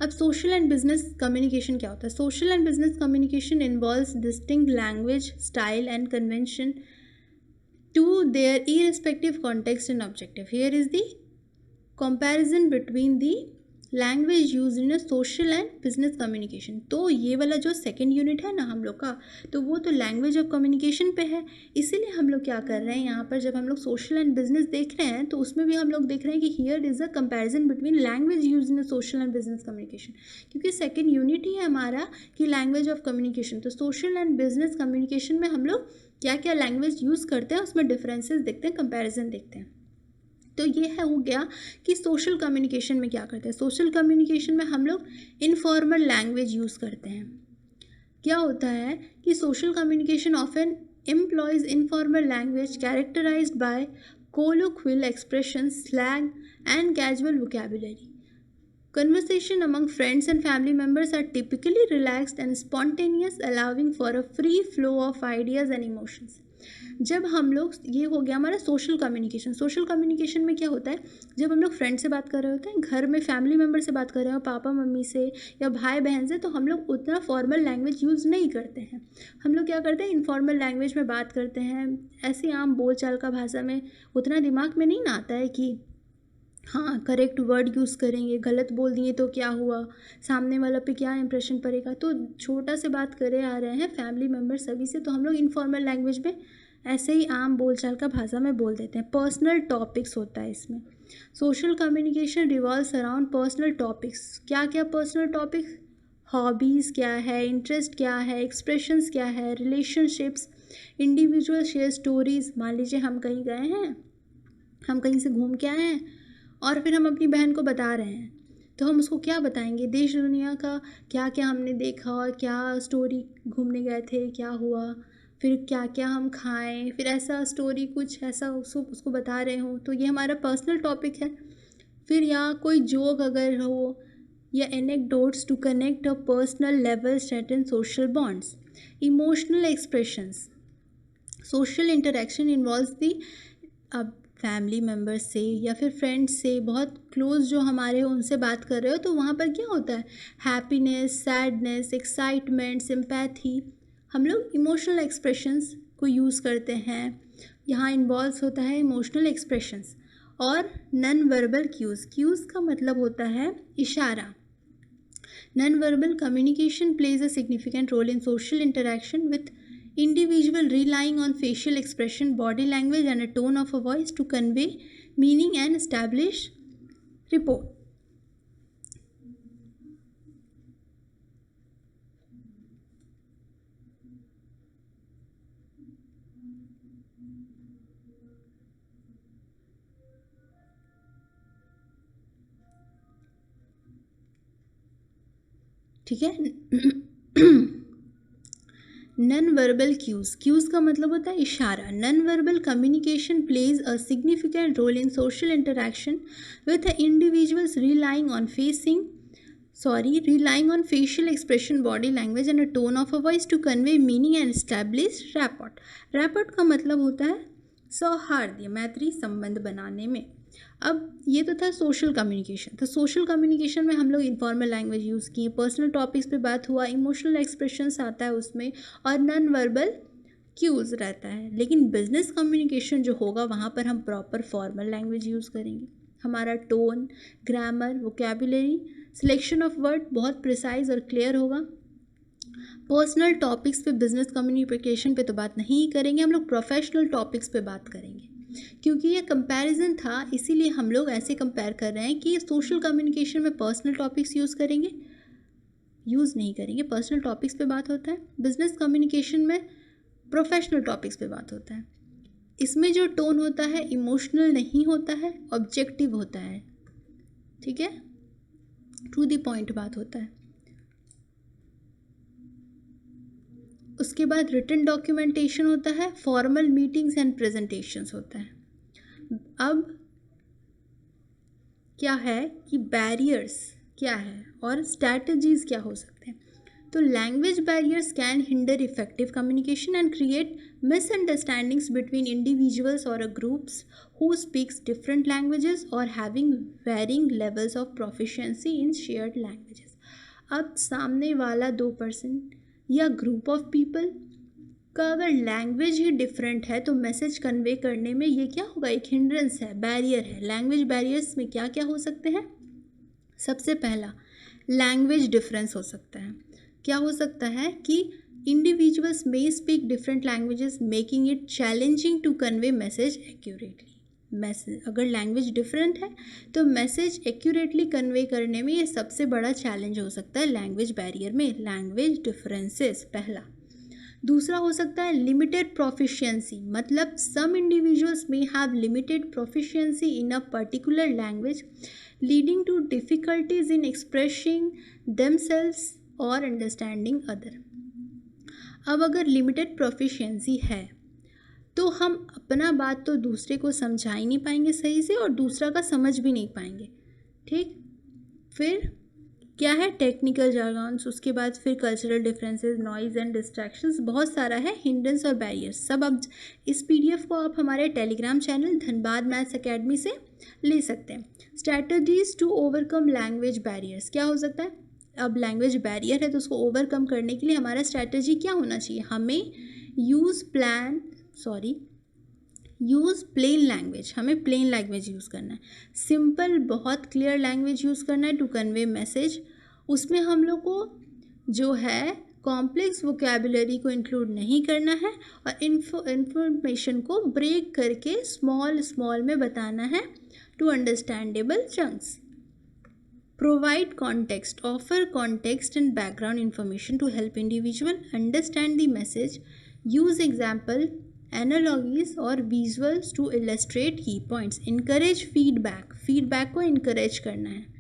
अब सोशल एंड बिजनेस कम्युनिकेशन क्या होता है? Social and business communication involves distinct language, style and convention to their irrespective context and objective. Here is the comparison between the language use in a social and business communication. तो ये वाला जो सेकेंड यूनिट है ना हम लोग का, तो वो तो लैंग्वेज ऑफ कम्युनिकेशन पे है. इसीलिए हम लोग क्या कर रहे हैं यहाँ पर, जब हम लोग सोशल एंड बिजनेस देख रहे हैं तो उसमें भी हम लोग देख रहे हैं कि here is a comparison between language use in a social and business communication, क्योंकि सेकेंड यूनिट ही है हमारा कि लैंग्वेज ऑफ कम्युनिकेशन. तो सोशल एंड बिजनेस कम्युनिकेशन में हम लोग क्या क्या लैंग्वेज यूज़ करते हैं, उसमें डिफरेंसेस देखते हैं, कंपेरिजन देखते हैं. तो ये है हो गया कि सोशल कम्युनिकेशन में क्या करते हैं. सोशल कम्युनिकेशन में हम लोग इनफॉर्मल लैंग्वेज यूज़ करते हैं. क्या होता है कि social communication often employs informal language characterized by colloquial expressions, slang and casual vocabulary. Conversation among friends and family members are typically relaxed and spontaneous, allowing for a free flow of ideas and emotions. जब हम लोग, ये हो गया हमारा सोशल कम्युनिकेशन. सोशल कम्युनिकेशन में क्या होता है? जब हम लोग फ्रेंड से बात कर रहे होते हैं, घर में फैमिली मेम्बर से बात कर रहे हो, पापा मम्मी से या भाई बहन से, तो हम लोग उतना फॉर्मल लैंग्वेज यूज़ नहीं करते हैं. हम लोग क्या करते हैं? इनफॉर्मल लैंग्वेज में बात करते हैं. ऐसे आम बोलचाल का भाषा में उतना दिमाग में नहीं ना आता है कि हाँ करेक्ट वर्ड यूज़ करेंगे, गलत बोल दिए तो क्या हुआ, सामने वाला पे क्या इंप्रेशन पड़ेगा. तो छोटा से बात करे आ रहे हैं फैमिली मेम्बर सभी से, तो हम लोग इनफॉर्मल लैंग्वेज में ऐसे ही आम बोलचाल का भाषा में बोल देते हैं. पर्सनल टॉपिक्स होता है इसमें. Social communication revolves around personal topics. क्या क्या पर्सनल टॉपिक्स? हॉबीज़ क्या है, इंटरेस्ट क्या है, एक्सप्रेशंस क्या है, रिलेशनशिप्स, इंडिविजुअल शेयर स्टोरीज़. मान लीजिए हम कहीं गए हैं, हम कहीं से घूम के आए हैं और फिर हम अपनी बहन को बता रहे हैं, तो हम उसको क्या बताएंगे? देश दुनिया का क्या क्या हमने देखा, क्या स्टोरी, घूमने गए थे क्या हुआ, फिर क्या क्या हम खाएं, फिर ऐसा स्टोरी कुछ ऐसा उसको बता रहे हो, तो ये हमारा पर्सनल टॉपिक है. फिर या कोई जोक अगर हो या anecdotes to connect a personal level strengthen social bonds. Emotional expressions. Social interaction involves the, अब फैमिली मेम्बर्स से या फिर फ्रेंड्स से बहुत क्लोज जो हमारे हो उनसे बात कर रहे हो, तो वहाँ पर क्या होता है? Happiness, sadness, excitement, sympathy. हम लोग इमोशनल एक्सप्रेशंस को यूज़ करते हैं. यहाँ इन्वॉल्व होता है इमोशनल एक्सप्रेशंस. और नॉन वर्बल क्यूज़ का मतलब होता है इशारा. Non verbal communication plays a significant role in social interaction with Individual relying on facial expression, body language and a tone of a voice to convey meaning and establish rapport. ठीक है. नॉन वर्बल क्यूज़ का मतलब होता है इशारा. Non verbal communication plays a significant role in social interaction with individuals relying on facial expression, body language and a tone of a voice to convey meaning and establish rapport. rapport का मतलब होता है सौहार्द, मैत्री संबंध बनाने में. अब ये तो था सोशल कम्युनिकेशन. तो सोशल कम्युनिकेशन में हम लोग इनफॉर्मल लैंग्वेज यूज़ किए, पर्सनल टॉपिक्स पे बात हुआ, इमोशनल एक्सप्रेशंस आता है उसमें, और नॉन वर्बल क्यूज़ रहता है. लेकिन बिजनेस कम्युनिकेशन जो होगा वहाँ पर हम प्रॉपर फॉर्मल लैंग्वेज यूज़ करेंगे. हमारा tone, grammar, vocabulary, selection of word बहुत प्रिसाइज और क्लियर होगा. पर्सनल टॉपिक्स पे, बिजनेस कम्युनिकेशन पे तो बात नहीं करेंगे, हम लोग प्रोफेशनल टॉपिक्स पे बात करेंगे. क्योंकि ये कंपैरिजन था इसीलिए हम लोग ऐसे कंपेयर कर रहे हैं कि सोशल कम्युनिकेशन में पर्सनल टॉपिक्स यूज़ नहीं करेंगे, पर्सनल टॉपिक्स पे बात होता है. बिजनेस कम्युनिकेशन में प्रोफेशनल टॉपिक्स पे बात होता है. इसमें जो टोन होता है इमोशनल नहीं होता है, ऑब्जेक्टिव होता है. ठीक है, टू द पॉइंट बात होता है. उसके बाद रिटन डॉक्यूमेंटेशन होता है, फॉर्मल मीटिंग्स एंड प्रेजेंटेशंस होता है. अब क्या है कि बैरियर्स क्या है और स्ट्रैटेजीज क्या हो सकते हैं. तो language barriers can hinder effective communication and create misunderstandings between individuals और a groups who speaks different languages और having varying levels of proficiency in shared languages. अब सामने वाला 2% या ग्रुप ऑफ पीपल का अगर लैंग्वेज ही डिफरेंट है तो मैसेज कन्वे करने में ये क्या होगा, एक हिंड्रेंस है, बैरियर है. लैंग्वेज बैरियर्स में क्या क्या हो सकते हैं. सबसे पहला लैंग्वेज डिफरेंस हो सकता है. क्या हो सकता है कि individuals may speak different languages making it challenging to convey message accurately. अगर लैंग्वेज डिफरेंट है तो मैसेज एक्यूरेटली कन्वे करने में ये सबसे बड़ा चैलेंज हो सकता है लैंग्वेज बैरियर में. लैंग्वेज डिफरेंसेस पहला. दूसरा हो सकता है लिमिटेड प्रोफिशिएंसी, मतलब some individuals may have limited proficiency in a particular language leading to difficulties in expressing themselves और अंडरस्टैंडिंग अदर. अब अगर लिमिटेड प्रोफिशिएंसी है तो हम अपना बात तो दूसरे को समझा ही नहीं पाएंगे सही से और दूसरा का समझ भी नहीं पाएंगे. ठीक, फिर क्या है टेक्निकल जार्गन्स, उसके बाद फिर cultural differences, noise and distractions, बहुत सारा है हिंड्रेंस और बैरियर्स. सब अब इस पीडीएफ को आप हमारे Telegram channel Dhanbad maths academy से ले सकते हैं. Strategies to overcome language barriers क्या हो सकता है. अब लैंग्वेज बैरियर है तो उसको ओवरकम करने के लिए हमारा स्ट्रैटेजी क्या होना चाहिए. हमें यूज़ प्लेन लैंग्वेज, हमें प्लेन लैंग्वेज यूज़ करना है. सिंपल बहुत क्लियर लैंग्वेज यूज़ करना है टू कन्वे मैसेज. उसमें हम लोग को जो है कॉम्प्लेक्स वोकैबुलरी को इंक्लूड नहीं करना है और इंफॉर्मेशन को ब्रेक करके स्मॉल में बताना है to understandable chunks. Provide context, offer context and background information to help individual understand the message. Use example, analogies or visuals to illustrate key points. Encourage feedback को encourage करना है.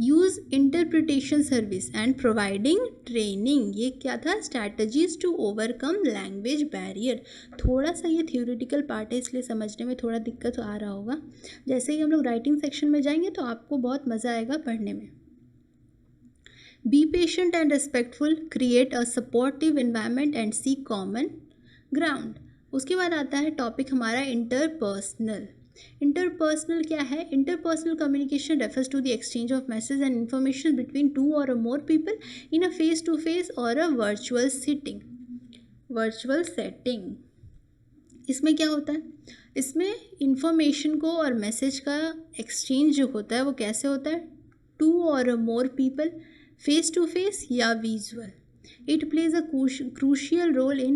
Use interpretation service and providing training. ये क्या था, strategies to overcome language barrier. थोड़ा सा ये थियोरेटिकल पार्ट है इसलिए समझने में थोड़ा दिक्कत आ रहा होगा. जैसे ही हम लोग राइटिंग सेक्शन में जाएंगे तो आपको बहुत मज़ा आएगा पढ़ने में. Be patient and respectful, create a supportive environment and seek common ground. उसके बाद आता है टॉपिक हमारा इंटरपर्सनल. इंटरपर्सनल क्या है. Interpersonal communication refers to the exchange of message and information between two और more people in a face to face और अ वर्चुअल सेटिंग. इसमें क्या होता है, इसमें इंफॉर्मेशन को और मैसेज का एक्सचेंज जो होता है वो कैसे होता है, टू और more people, face to face या visual. It plays a crucial role in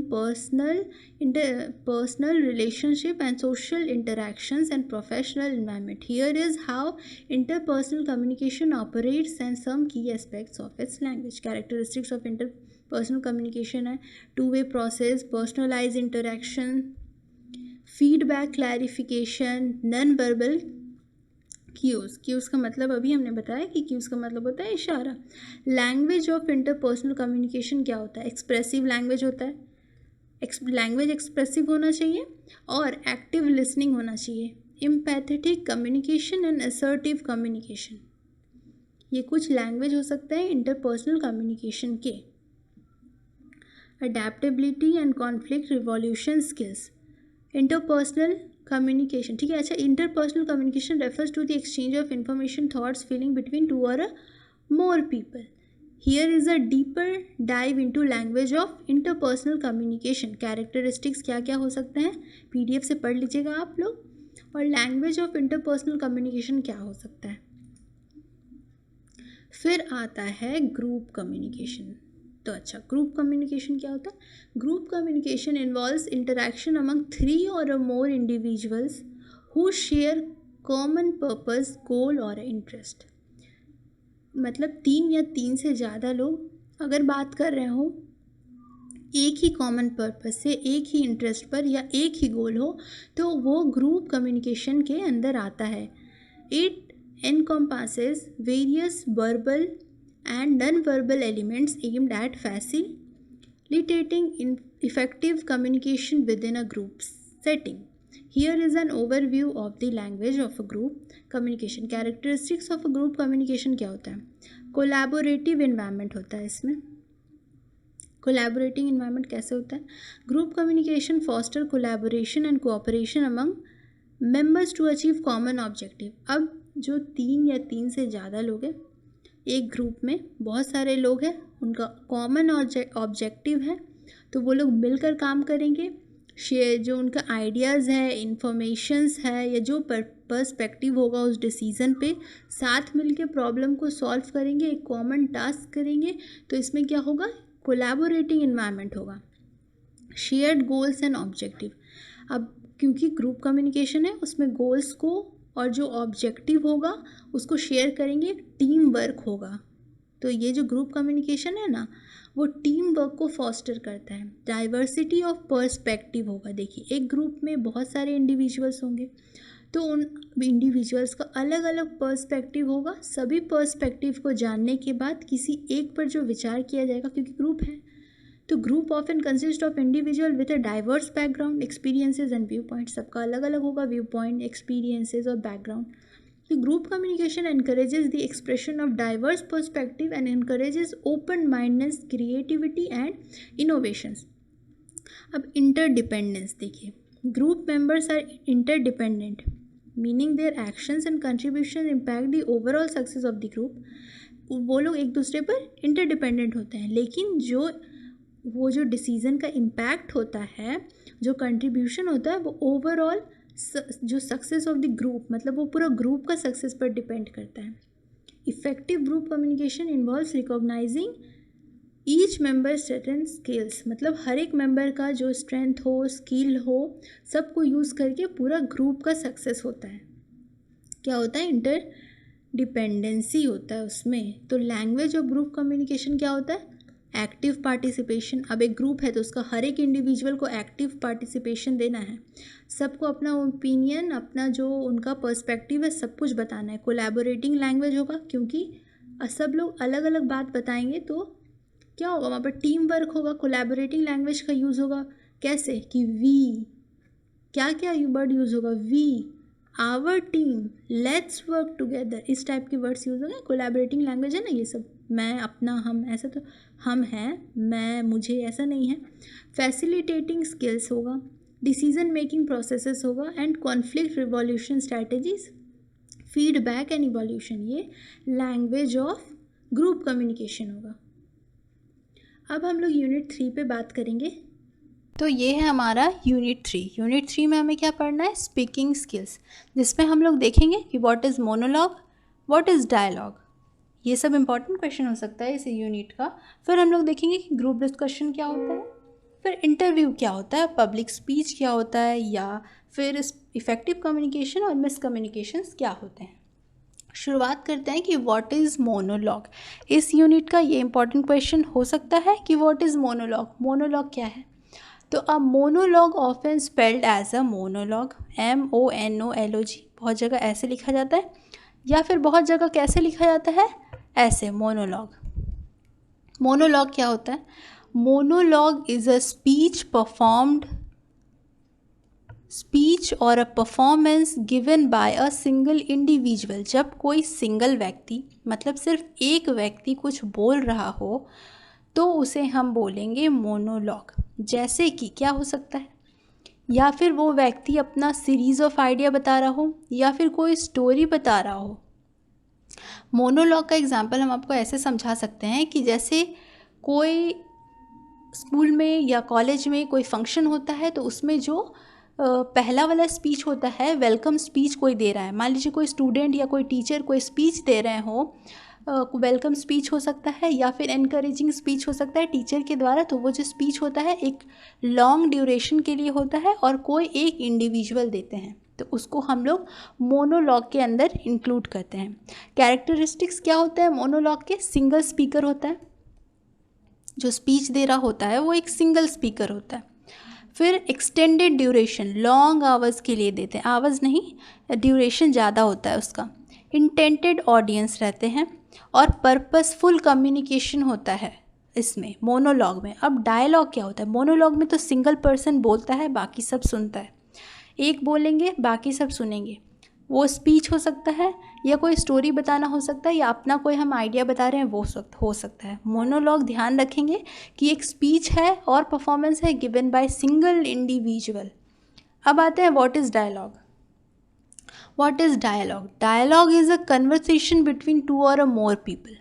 interpersonal relationship and social interactions and professional environment. Here is how interpersonal communication operates and some key aspects of its language. Characteristics of interpersonal communication है two-way process, personalized interaction, feedback, clarification, non-verbal cues का मतलब अभी हमने बताया कि क्यूज़ का मतलब होता है इशारा. लैंग्वेज ऑफ इंटरपर्सनल कम्युनिकेशन क्या होता है? एक्सप्रेसिव लैंग्वेज होता है. लैंग्वेज एक्सप्रेसिव होना चाहिए और एक्टिव लिसनिंग होना चाहिए. Empathetic communication and assertive communication, ये कुछ लैंग्वेज हो सकता है इंटरपर्सनल कम्युनिकेशन के. Adaptability and conflict revolution skills. Interpersonal communication, ठीक है. अच्छा, interpersonal communication refers to the exchange of information, thoughts, feeling between two और more people. Here is a deeper dive into language of interpersonal communication. Characteristics क्या क्या हो सकते हैं पीडीएफ से पढ़ लीजिएगा आप लोग. और लैंग्वेज ऑफ इंटरपर्सनल कम्युनिकेशन क्या हो सकता है. फिर आता है ग्रुप कम्युनिकेशन. तो अच्छा, ग्रुप कम्युनिकेशन क्या होता है? Group communication involves interaction among 3 or more individuals who share common purpose, goal और इंटरेस्ट. मतलब 3 या 3 से ज़्यादा लोग अगर बात कर रहे हो एक ही कॉमन पर्पस से, एक ही इंटरेस्ट पर या एक ही गोल हो, तो वो ग्रुप कम्युनिकेशन के अंदर आता है. It encompasses various verbal and non-verbal elements aimed at facilitating effective communication within a group setting. Here is an overview of the language of a group communication. Characteristics of a group communication क्या होता है? Collaborative environment होता है इसमें. Collaborating environment कैसे होता है? Group communication foster collaboration and cooperation among members to achieve common objective. अब जो 3 या 3 से ज़्यादा लोग हैं एक ग्रुप में, बहुत सारे लोग हैं, उनका कॉमन ऑब्जेक्टिव है, तो वो लोग मिलकर काम करेंगे. शेयर जो उनका आइडियाज़ है, इंफॉर्मेशंस है, या जो पर्सपेक्टिव होगा उस डिसीज़न पे, साथ मिलकर प्रॉब्लम को सॉल्व करेंगे, एक कॉमन टास्क करेंगे. तो इसमें क्या होगा? कोलैबोरेटिंग एनवायरनमेंट होगा. Shared goals and objective. अब क्योंकि ग्रुप कम्युनिकेशन है, उसमें गोल्स को और जो ऑब्जेक्टिव होगा उसको शेयर करेंगे, टीम वर्क होगा. तो ये जो ग्रुप कम्युनिकेशन है ना, वो टीम वर्क को फॉस्टर करता है. डाइवर्सिटी ऑफ पर्सपेक्टिव होगा. देखिए, एक ग्रुप में बहुत सारे इंडिविजुअल्स होंगे, तो उन इंडिविजुअल्स का अलग अलग पर्सपेक्टिव होगा. सभी पर्सपेक्टिव को जानने के बाद किसी एक पर जो विचार किया जाएगा, क्योंकि ग्रुप है, तो group often consist of individual with a diverse background, experiences and view point. सबका अलग अलग होगा व्यू पॉइंट, एक्सपीरियंसेस और background. The group communication encourages the expression of diverse perspective and encourages open-mindedness, creativity and innovations. अब interdependence देखिए, group members are interdependent, meaning their actions and contributions impact the overall success of the group. वो लोग एक दूसरे पर interdependent होते हैं, लेकिन वो जो डिसीज़न का इम्पैक्ट होता है, जो कंट्रीब्यूशन होता है, वो ओवरऑल जो सक्सेस ऑफ द ग्रुप, मतलब वो पूरा ग्रुप का सक्सेस पर डिपेंड करता है. Effective group communication involves recognising each member certain skills. मतलब हर एक मेंबर का जो स्ट्रेंथ हो, स्किल हो, सबको यूज़ करके पूरा ग्रुप का सक्सेस होता है. क्या होता है? इंटर डिपेंडेंसी होता है उसमें. तो लैंग्वेज ऑफ ग्रुप कम्युनिकेशन क्या होता है? Active participation. अब एक ग्रुप है तो उसका हर एक इंडिविजुअल को एक्टिव पार्टिसिपेशन देना है, सबको अपना ओपिनियन, अपना जो उनका पर्सपेक्टिव है, सब कुछ बताना है. कोलैबोरेटिंग लैंग्वेज होगा, क्योंकि सब लोग अलग अलग बात बताएंगे, तो क्या होगा वहाँ पर? टीम वर्क होगा. कोलैबोरेटिंग लैंग्वेज का यूज़ होगा कैसे? कि वी, क्या क्या वर्ड यूज़ होगा? We, our team, let's work together, इस टाइप के वर्ड्स यूज़ होंगे. कोलैबोरेटिंग लैंग्वेज है ना ये सब. मैं, अपना, हम, ऐसा तो हम हैं, मैं, मुझे, ऐसा नहीं है. फैसिलिटेटिंग स्किल्स होगा, डिसीजन मेकिंग प्रोसेसेस होगा, and conflict revolution strategies, feedback and evolution. ये लैंग्वेज ऑफ ग्रुप कम्युनिकेशन होगा. अब हम लोग यूनिट 3 पे बात करेंगे. तो ये है हमारा यूनिट 3. यूनिट 3 में हमें क्या पढ़ना है? स्पीकिंग स्किल्स, जिसमें हम लोग देखेंगे कि what is monologue, what is dialogue. ये सब इंपॉर्टेंट क्वेश्चन हो सकता है इस यूनिट का। फिर हम लोग देखेंगे कि ग्रुप डिस्कशन क्या होता है, फिर इंटरव्यू क्या होता है, पब्लिक स्पीच क्या होता है, या फिर इफ़ेक्टिव कम्युनिकेशन और मिसकम्युनिकेशंस क्या होते हैं। शुरुआत करते हैं कि व्हाट इज़ मोनोलॉग। इस यूनिट का ये इंपॉर्टेंट क्वेश्चन हो सकता है कि व्हाट इज़ मोनोलॉग, मोनोलॉग क्या है। तो a monologue often spelled as a monologue, MONOLOG, बहुत जगह ऐसे लिखा जाता है, या फिर बहुत जगह कैसे लिखा जाता है, ऐसे, मोनोलॉग। मोनोलॉग क्या होता है? मोनोलॉग इज अ स्पीच और a performance given by a single individual. जब कोई सिंगल व्यक्ति, मतलब सिर्फ एक व्यक्ति कुछ बोल रहा हो तो उसे हम बोलेंगे मोनोलॉग। जैसे कि क्या हो सकता है, या फिर वो व्यक्ति अपना सीरीज ऑफ आइडिया बता रहा हो, या फिर कोई स्टोरी बता रहा हो। मोनोलॉग का एग्जाम्पल हम आपको ऐसे समझा सकते हैं कि जैसे कोई स्कूल में या कॉलेज में कोई फंक्शन होता है तो उसमें जो पहला वाला स्पीच होता है, वेलकम स्पीच कोई दे रहा है, मान लीजिए कोई स्टूडेंट या कोई टीचर कोई स्पीच दे रहे हो, वेलकम स्पीच हो सकता है या फिर एनकरेजिंग स्पीच हो सकता है टीचर के द्वारा। तो वो जो स्पीच होता है एक लॉन्ग ड्यूरेशन के लिए होता है और कोई एक इंडिविजुअल देते हैं, तो उसको हम लोग मोनोलॉग के अंदर इंक्लूड करते हैं। कैरेक्टरिस्टिक्स क्या होता है मोनोलॉग के? सिंगल स्पीकर होता है, जो स्पीच दे रहा होता है वो एक सिंगल स्पीकर होता है। फिर एक्सटेंडेड ड्यूरेशन, लॉन्ग आवर्स के लिए देते हैं, आवर्स नहीं, ड्यूरेशन ज़्यादा होता है उसका। इंटेंटेड ऑडियंस रहते हैं और पर्पसफुल कम्युनिकेशन होता है इसमें, मोनोलॉग में। अब डायलॉग क्या होता है? मोनोलॉग में तो सिंगल पर्सन बोलता है, बाकी सब सुनता है, एक बोलेंगे बाकी सब सुनेंगे। वो स्पीच हो सकता है या कोई स्टोरी बताना हो सकता है या अपना कोई हम आइडिया बता रहे हैं वो हो सकता है। मोनोलॉग ध्यान रखेंगे कि एक स्पीच है और परफॉर्मेंस है गिवन बाय सिंगल इंडिविजुअल। अब आते हैं what is dialogue. What is dialogue? Dialogue is a conversation between two और अ मोर पीपल।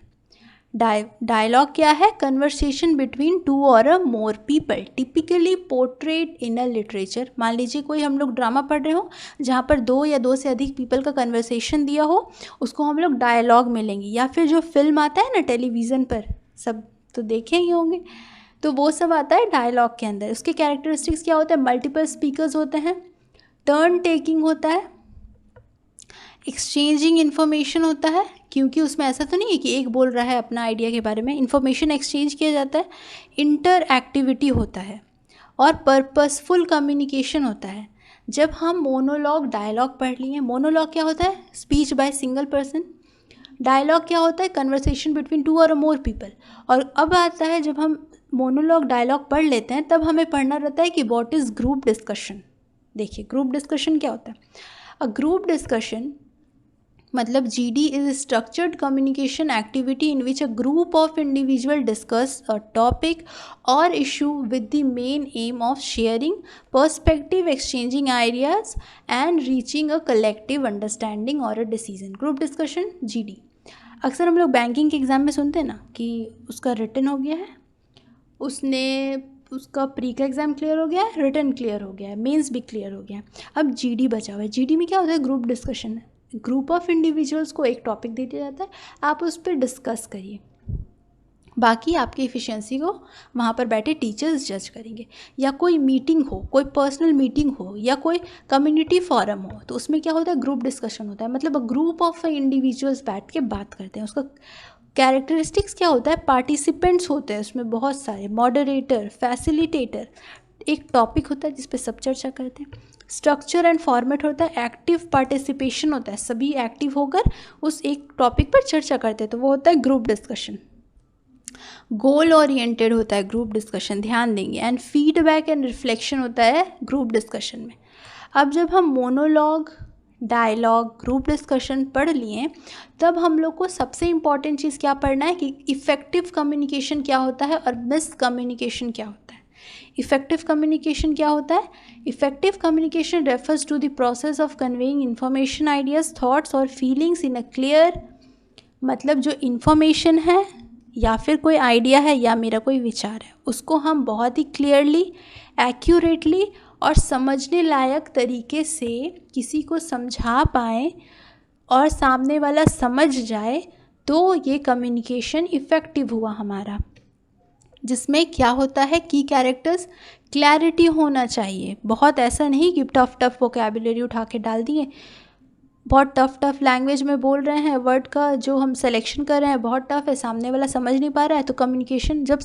डायलॉग क्या है? कन्वर्सेशन बिटवीन टू और a more people, typically portrayed in a literature. मान लीजिए कोई हम लोग ड्रामा पढ़ रहे हो जहाँ पर दो या दो से अधिक पीपल का कन्वर्सेशन दिया हो, उसको हम लोग डायलॉग में लेंगे। या फिर जो फिल्म आता है ना टेलीविज़न पर, सब तो देखे ही होंगे, तो वो सब आता है डायलॉग के अंदर। उसके कैरेक्टरिस्टिक्स क्या होते हैं? मल्टीपल स्पीकर्स होते हैं, टर्न टेकिंग होता है, एक्सचेंजिंग इन्फॉर्मेशन होता है, क्योंकि उसमें ऐसा तो नहीं है कि एक बोल रहा है अपना आइडिया के बारे में, इन्फॉर्मेशन एक्सचेंज किया जाता है, इंटर एक्टिविटी होता है और पर्पसफुल कम्युनिकेशन होता है। जब हम मोनोलॉग डायलॉग पढ़ लिए, मोनोलॉग क्या होता है? Speech by single person. Dialogue क्या होता है? कन्वर्सेशन बिटवीन टू और मोर पीपल। और अब आता है जब हम मोनोलॉग डायलॉग पढ़ लेते हैं तब हमें पढ़ना रहता है कि व्हाट इज़ ग्रुप डिस्कशन। देखिए ग्रुप डिस्कशन क्या होता है? अ ग्रुप डिस्कशन मतलब GD is a structured communication activity in which a group of individuals discuss a topic or issue with the main aim of sharing perspective, exchanging ideas and reaching a collective understanding or a decision. Group discussion GD। अक्सर हम लोग बैंकिंग के एग्ज़ाम में सुनते हैं ना कि उसका रिटन हो गया है, उसका प्री का एग्ज़ाम क्लियर हो गया है, रिटन क्लियर हो गया है, मेंस भी क्लियर हो गया है, अब GD बचा हुआ है। GD में क्या होता है? ग्रुप डिस्कशन है। ग्रुप ऑफ इंडिविजुअल्स को एक टॉपिक दे दिया जाता है, आप उस पर डिस्कस करिए, बाकी आपकी एफिशिएंसी को वहाँ पर बैठे टीचर्स जज करेंगे। या कोई मीटिंग हो, कोई पर्सनल मीटिंग हो या कोई कम्युनिटी फोरम हो, तो उसमें क्या होता है? ग्रुप डिस्कशन होता है, मतलब अ ग्रुप ऑफ इंडिविजुअल्स बैठ के बात करते हैं। उसका कैरेक्टरिस्टिक्स क्या होता है? पार्टिसिपेंट्स होते हैं उसमें बहुत सारे, मॉडरेटर, फैसिलिटेटर, एक टॉपिक होता है जिस पे सब चर्चा करते हैं। स्ट्रक्चर एंड फॉर्मेट होता है, एक्टिव पार्टिसिपेशन होता है, सभी एक्टिव होकर उस एक टॉपिक पर चर्चा करते हैं, तो वो होता है ग्रुप डिस्कशन। गोल ओरिएंटेड होता है ग्रुप डिस्कशन, ध्यान देंगे, एंड फीडबैक एंड रिफ्लेक्शन होता है ग्रुप डिस्कशन में। अब जब हम मोनोलॉग, डायलॉग, ग्रुप डिस्कशन पढ़ लिए, तब हम लोग को सबसे इम्पॉर्टेंट चीज़ क्या पढ़ना है कि इफ़ेक्टिव कम्युनिकेशन क्या होता है और मिस कम्युनिकेशन क्या होता है। इफ़ेक्टिव कम्युनिकेशन क्या होता है? Effective communication refers to the process of conveying information, ideas, thoughts और फीलिंग्स इन अ क्लियर, मतलब जो इन्फॉर्मेशन है या फिर कोई आइडिया है या मेरा कोई विचार है, उसको हम बहुत ही क्लियरली, एक्यूरेटली और समझने लायक तरीके से किसी को समझा पाएँ और सामने वाला समझ जाए, तो ये कम्युनिकेशन इफ़ेक्टिव हुआ हमारा, जिसमें क्या होता है की कैरेक्टर्स क्लैरिटी होना चाहिए। बहुत ऐसा नहीं कि टफ वोकैबुलरी उठा के डाल दिए, बहुत टफ लैंग्वेज में बोल रहे हैं, वर्ड का जो हम सिलेक्शन कर रहे हैं बहुत टफ है, सामने वाला समझ नहीं पा रहा है। तो कम्युनिकेशन, जब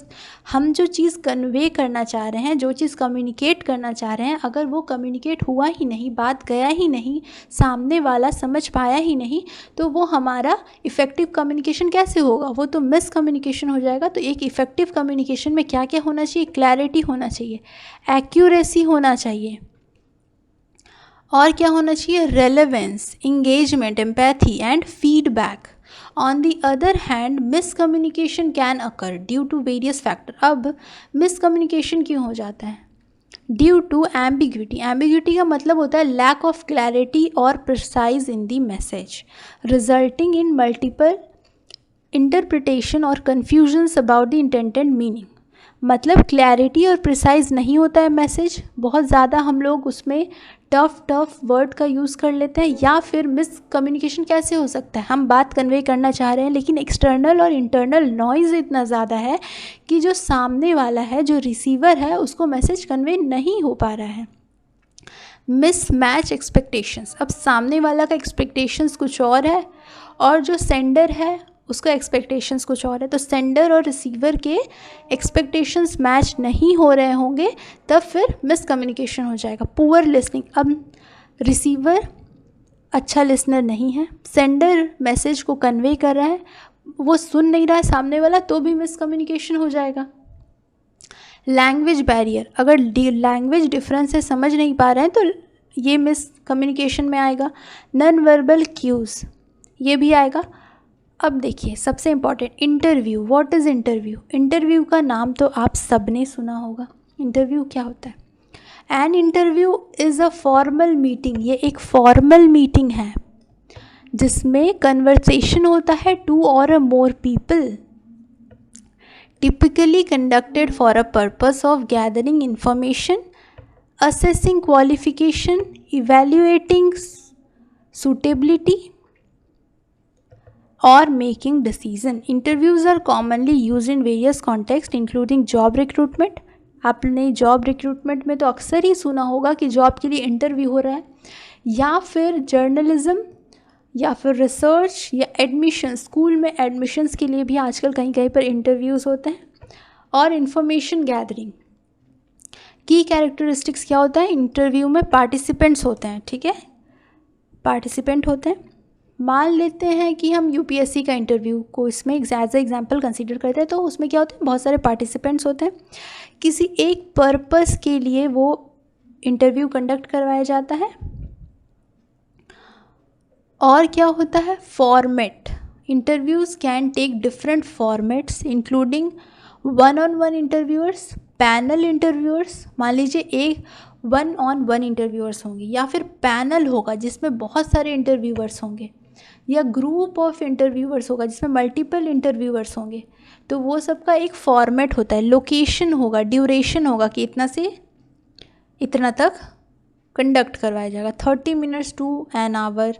हम जो चीज़ कन्वे करना चाह रहे हैं, जो चीज़ कम्युनिकेट करना चाह रहे हैं, अगर वो कम्युनिकेट हुआ ही नहीं, बात गया ही नहीं, सामने वाला समझ पाया ही नहीं, तो वो हमारा इफ़ेक्टिव कम्युनिकेशन कैसे होगा? वो तो मिस कम्युनिकेशन हो जाएगा। तो एक इफ़ेक्टिव कम्युनिकेशन में क्या क्या होना चाहिए? क्लैरिटी होना चाहिए, एक्यूरेसी होना चाहिए, और क्या होना चाहिए? Relevance, engagement, empathy and feedback. On the other hand miscommunication can occur due to various factor. अब मिसकम्युनिकेशन क्यों हो जाता है? Due to ambiguity. एम्बिग्विटी का मतलब होता है लैक ऑफ क्लैरिटी और precise in the message, resulting in multiple interpretation और confusions about the intended meaning. मतलब क्लैरिटी और प्रिसाइज नहीं होता है मैसेज, बहुत ज़्यादा हम लोग उसमें टफ वर्ड का यूज़ कर लेते हैं, या फिर मिस कम्युनिकेशन कैसे हो सकता है? हम बात कन्वे करना चाह रहे हैं लेकिन एक्सटर्नल और इंटरनल नॉइज़ इतना ज़्यादा है कि जो सामने वाला है, जो रिसीवर है, उसको मैसेज कन्वे नहीं हो पा रहा है। Miss match expectations. अब सामने वाला का एक्सपेक्टेशंस कुछ और है और जो सेंडर है उसका एक्सपेक्टेशंस कुछ और है, तो सेंडर और रिसीवर के एक्सपेक्टेशंस मैच नहीं हो रहे होंगे, तब फिर मिसकम्युनिकेशन हो जाएगा। Poor listening. अब रिसीवर अच्छा लिसनर नहीं है, सेंडर मैसेज को कन्वे कर रहा है, वो सुन नहीं रहा है सामने वाला, तो भी मिसकम्युनिकेशन हो जाएगा। Language barrier. अगर लैंग्वेज डिफरेंस से समझ नहीं पा रहे हैं तो ये मिसकम्युनिकेशन में आएगा। नॉन वर्बल क्यूज़, ये भी आएगा। अब देखिए सबसे important, interview. What is interview? Interview का नाम तो आप सब ने सुना होगा। इंटरव्यू क्या होता है? An interview is a formal meeting. ये एक फॉर्मल मीटिंग है जिसमें कन्वर्सेशन होता है टू और a more people, typically conducted for a purpose of gathering information, assessing qualification, evaluating suitability or making decision. Interviews are commonly used in various contexts including job recruitment. आपने जॉब रिक्रूटमेंट में तो अक्सर ही सुना होगा कि जॉब के लिए इंटरव्यू हो रहा है, या फिर जर्नलिज्म, या फिर रिसर्च, या एडमिशन। स्कूल में एडमिशन्स के लिए भी आजकल कहीं कहीं पर इंटरव्यूज़ होते हैं। और इंफॉर्मेशन गैदरिंग। की कैरेक्टरिस्टिक्स क्या होता है? इंटरव्यू में पार्टिसिपेंट्स होते हैं, ठीक है, पार्टिसिपेंट होते हैं। मान लेते हैं कि हम यूपीएससी का इंटरव्यू को इसमें एज ए एग्जाम्पल कंसीडर करते हैं, तो उसमें क्या होता है? बहुत सारे पार्टिसिपेंट्स होते हैं, किसी एक पर्पस के लिए वो इंटरव्यू कंडक्ट करवाया जाता है। और क्या होता है? Format. Interviews can take different formats including one on one interviewers, panel interviewers. मान लीजिए एक वन ऑन वन इंटरव्यूअर्स होंगे, या फिर पैनल होगा जिसमें बहुत सारे इंटरव्यूअर्स होंगे, या ग्रुप ऑफ इंटरव्यूअर्स होगा जिसमें मल्टीपल इंटरव्यूअर्स होंगे। तो वो सब का एक फॉर्मेट होता है। लोकेशन होगा, ड्यूरेशन होगा कि इतना से इतना तक कंडक्ट करवाया जाएगा, 30 minutes to an hour.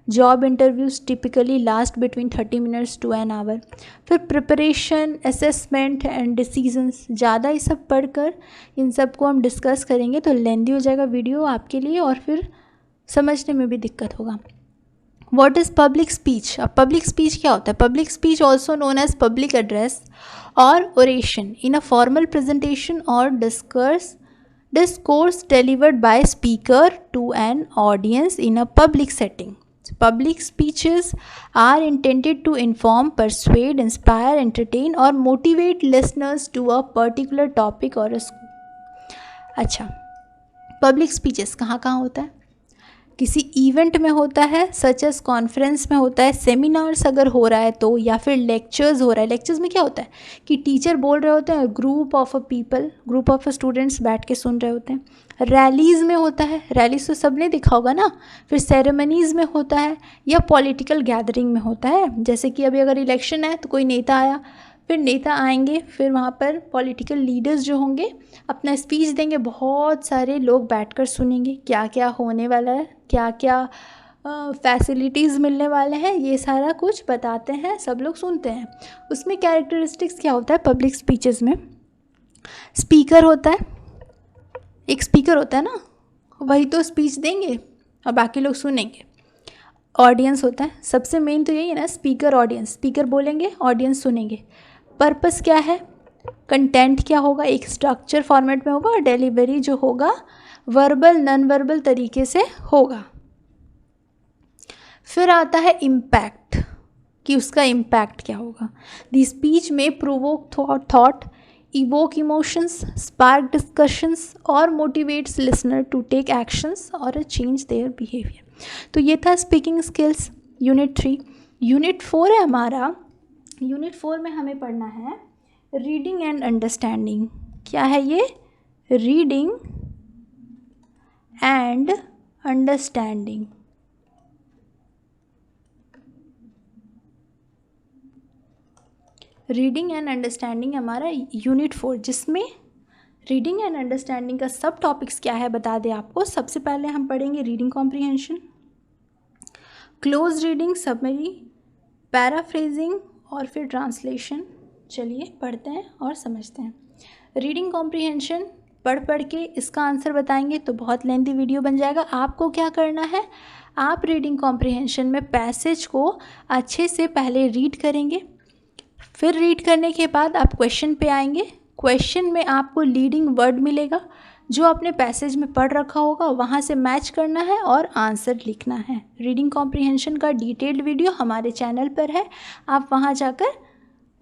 Job interviews typically last between 30 minutes to an hour. फिर प्रिपरेशन, असेसमेंट एंड डिसीजंस। ज़्यादा ये सब पढ़कर इन सब को हम डिस्कस करेंगे तो लेंदी हो जाएगा वीडियो आपके लिए, और फिर समझने में भी दिक्कत होगा। What is public speech? अब पब्लिक स्पीच क्या होता है? Public speech also known as public address और oration in a formal presentation और discourse delivered by speaker to an audience in a public setting. Public speeches are intended to inform, persuade, inspire, entertain or motivate listeners to a particular topic or a school. अच्छा, पब्लिक स्पीचेस कहाँ कहाँ होता है? किसी इवेंट में होता है, सच एज कॉन्फ्रेंस में होता है, सेमिनार्स अगर हो रहा है तो, या फिर लेक्चर्स हो रहा है। लेक्चर्स में क्या होता है कि टीचर बोल रहे होते हैं, group of a people, group of students बैठ के सुन रहे होते हैं। रैलीज़ में होता है, रैलीज तो सबने देखा होगा ना। फिर सेरेमनीज़ में होता है, या पॉलिटिकल गैदरिंग में होता है। जैसे कि अभी अगर इलेक्शन है तो कोई नेता आया, फिर नेता आएंगे, फिर वहाँ पर पॉलिटिकल लीडर्स जो होंगे अपना स्पीच देंगे, बहुत सारे लोग बैठकर सुनेंगे क्या क्या होने वाला है, क्या क्या फैसिलिटीज़ मिलने वाले हैं, ये सारा कुछ बताते हैं, सब लोग सुनते हैं। उसमें कैरेक्टरिस्टिक्स क्या होता है पब्लिक स्पीचेस में? स्पीकर होता है, एक स्पीकर होता है ना, वही तो स्पीच देंगे और बाकी लोग सुनेंगे। ऑडियंस होता है, सबसे मेन तो यही है ना, स्पीकर ऑडियंस, स्पीकर बोलेंगे ऑडियंस सुनेंगे। पर्पस क्या है? कंटेंट क्या होगा? एक स्ट्रक्चर फॉर्मेट में होगा और डिलीवरी जो होगा वर्बल नॉन वर्बल तरीके से होगा। फिर आता है इम्पैक्ट, कि उसका इम्पैक्ट क्या होगा। द स्पीच में provoke thought, evoke emotions, spark discussions और motivates listener to take actions or change their behavior। तो ये था स्पीकिंग स्किल्स यूनिट 3। यूनिट 4 है हमारा। यूनिट 4 में हमें पढ़ना है रीडिंग एंड अंडरस्टैंडिंग। क्या है ये? Reading and understanding. Reading and understanding हमारा यूनिट 4, जिसमें रीडिंग एंड अंडरस्टैंडिंग का सब टॉपिक्स क्या है बता दें आपको। सबसे पहले हम पढ़ेंगे reading comprehension, close reading, summary, paraphrasing और फिर ट्रांसलेशन। चलिए पढ़ते हैं और समझते हैं। रीडिंग कॉम्प्रिहेंशन पढ़ के इसका आंसर बताएंगे तो बहुत लेंथी वीडियो बन जाएगा। आपको क्या करना है, आप रीडिंग कॉम्प्रिहेंशन में पैसेज को अच्छे से पहले रीड करेंगे, फिर रीड करने के बाद आप क्वेश्चन पे आएंगे। क्वेश्चन में आपको लीडिंग वर्ड मिलेगा जो आपने पैसेज में पढ़ रखा होगा, वहाँ से मैच करना है और आंसर लिखना है। रीडिंग कॉम्प्रिहेंशन का डिटेल्ड वीडियो हमारे चैनल पर है, आप वहाँ जाकर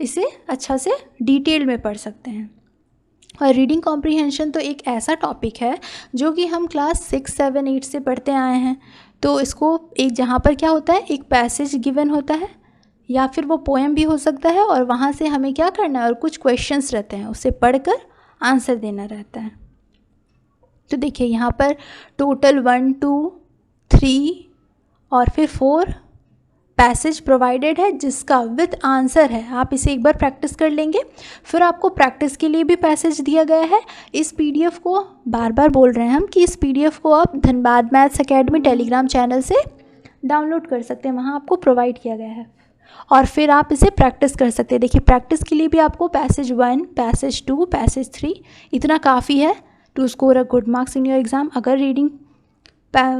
इसे अच्छा से डिटेल में पढ़ सकते हैं। और रीडिंग कॉम्प्रिहेंशन तो एक ऐसा टॉपिक है जो कि हम क्लास 6, 7, 8 से पढ़ते आए हैं। तो इसको एक जहाँ पर क्या होता है, एक पैसेज गिवन होता है या फिर वो पोएम भी हो सकता है और वहाँ से हमें क्या करना है और कुछ क्वेश्चंस रहते हैं, उसे पढ़कर आंसर देना रहता है। तो देखिए यहाँ पर टोटल 1, 2, 3 और फिर 4 पैसेज प्रोवाइडेड है जिसका विद आंसर है। आप इसे एक बार प्रैक्टिस कर लेंगे, फिर आपको प्रैक्टिस के लिए भी पैसेज दिया गया है। इस पीडीएफ को बार बार बोल रहे हैं हम कि इस पीडीएफ को आप Dhanbad maths academy Telegram channel से डाउनलोड कर सकते हैं, वहाँ आपको प्रोवाइड किया गया है और फिर आप इसे प्रैक्टिस कर सकते हैं। देखिए प्रैक्टिस के लिए भी आपको पैसेज 1, पैसेज 2, पैसेज 3 इतना काफ़ी है to score a good marks in your exam. अगर रीडिंग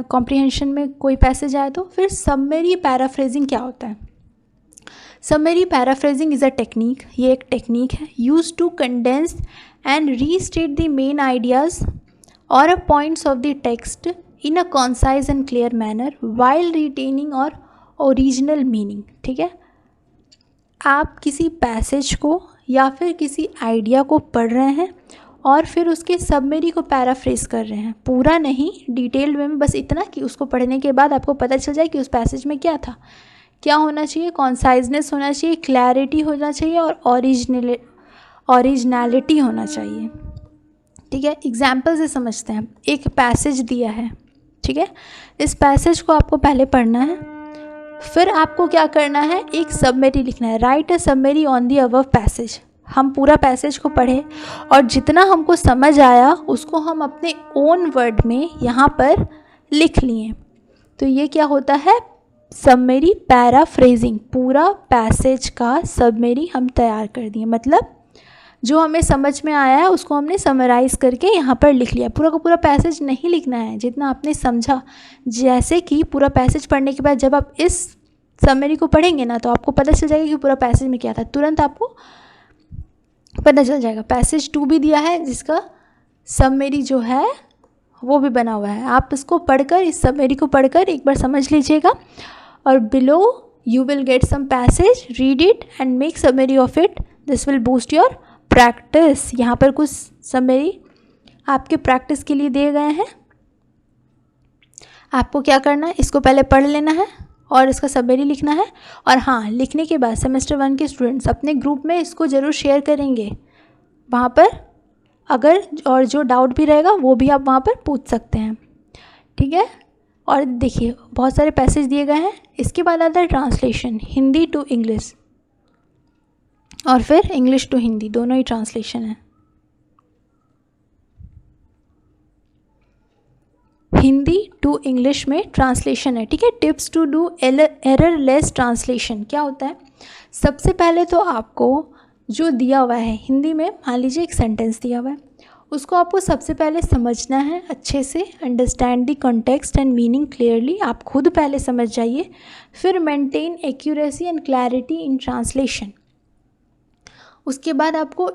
कॉम्प्रिहेंशन में कोई पैसेज आए तो फिर समरी पैराफ्रेजिंग क्या होता है? Summary paraphrasing is a technique, ये एक टेक्निक है use to condense and restate the main ideas और points of the text in a concise and clear manner while retaining और ओरिजिनल मीनिंग। ठीक है, आप किसी पैसेज को या फिर किसी आइडिया को पढ़ रहे हैं और फिर उसके सबमेरी को पैराफ्रेज कर रहे हैं, पूरा नहीं डिटेल्ड में, बस इतना कि उसको पढ़ने के बाद आपको पता चल जाए कि उस पैसेज में क्या था। क्या होना चाहिए? कॉन्साइजनेस होना चाहिए, क्लैरिटी होना चाहिए और ओरिजिनलिटी होना चाहिए। ठीक है, एग्जाम्पल से समझते हैं। एक पैसेज दिया है, ठीक है, इस पैसेज को आपको पहले पढ़ना है, फिर आपको क्या करना है, एक सबमेरी लिखना है। Write a summary on the above passage. हम पूरा पैसेज को पढ़े और जितना हमको समझ आया उसको हम अपने ओन वर्ड में यहाँ पर लिख लिए। तो ये क्या होता है? सबमेरी पैराफ्रेजिंग। पूरा पैसेज का सबमेरी हम तैयार कर दिए, मतलब जो हमें समझ में आया है उसको हमने समराइज़ करके यहाँ पर लिख लिया। पूरा का पूरा पैसेज नहीं लिखना है, जितना आपने समझा। जैसे कि पूरा पैसेज पढ़ने के बाद जब आप इस समरी को पढ़ेंगे ना तो आपको पता चल जाएगा कि पूरा पैसेज में क्या था, तुरंत आपको पता चल जाएगा। पैसेज 2 भी दिया है जिसका समरी जो है वो भी बना हुआ है। आप इसको पढ़कर, इस समरी को पढ़कर एक बार समझ लीजिएगा और below you will get some passage, read it and make summary of it. This will boost your practice. यहाँ पर कुछ समरी आपके प्रैक्टिस के लिए दिए गए हैं। आपको क्या करना है, इसको पहले पढ़ लेना है और इसका समरी लिखना है। और हाँ, लिखने के बाद सेमेस्टर 1 के स्टूडेंट्स अपने ग्रुप में इसको ज़रूर शेयर करेंगे। वहाँ पर अगर और जो डाउट भी रहेगा वो भी आप वहाँ पर पूछ सकते हैं। ठीक है, और देखिए बहुत सारे पैसेज दिए गए हैं। इसके बाद आता है ट्रांसलेशन, हिंदी टू इंग्लिश और फिर इंग्लिश टू हिंदी, दोनों ही ट्रांसलेशन है। हिंदी टू इंग्लिश में ट्रांसलेशन है, ठीक है। Tips to do errorless translation क्या होता है? सबसे पहले तो आपको जो दिया हुआ है हिंदी में, मान लीजिए एक सेंटेंस दिया हुआ है, उसको आपको सबसे पहले समझना है अच्छे से। Understand the context and meaning clearly, आप खुद पहले समझ जाइए। फिर maintain accuracy and clarity in translation. उसके बाद आपको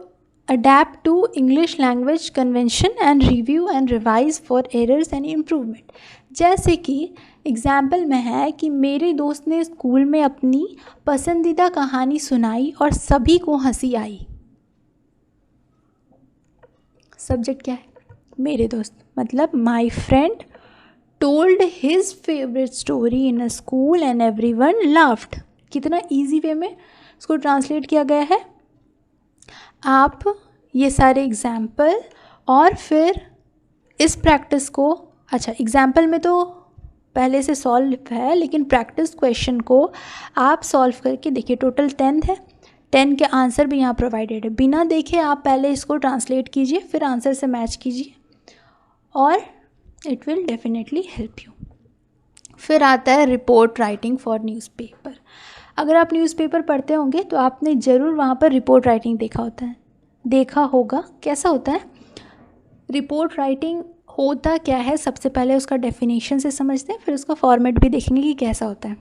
adapt to English language convention and review and revise for errors and improvement. जैसे कि एग्जाम्पल में है कि मेरे दोस्त ने स्कूल में अपनी पसंदीदा कहानी सुनाई और सभी को हंसी आई। सब्जेक्ट क्या है? मेरे दोस्त, मतलब my friend told his favourite story in a school and everyone laughed. कितना ईजी वे में इसको ट्रांसलेट किया गया है। आप ये सारे एग्जाम्पल और फिर इस प्रैक्टिस को, अच्छा एग्जाम्पल में तो पहले से सॉल्व है, लेकिन प्रैक्टिस क्वेश्चन को आप सॉल्व करके देखिए। टोटल 10 है, 10 के आंसर भी यहाँ प्रोवाइडेड है। बिना देखे आप पहले इसको ट्रांसलेट कीजिए, फिर आंसर से मैच कीजिए और it will definitely help you. फिर आता है रिपोर्ट राइटिंग फॉर न्यूज़पेपर। अगर आप न्यूज़पेपर पढ़ते होंगे तो आपने ज़रूर वहाँ पर रिपोर्ट राइटिंग देखा होगा। कैसा होता है रिपोर्ट राइटिंग? होता क्या है, सबसे पहले उसका डेफिनेशन से समझते हैं, फिर उसका फॉर्मेट भी देखेंगे कि कैसा होता है।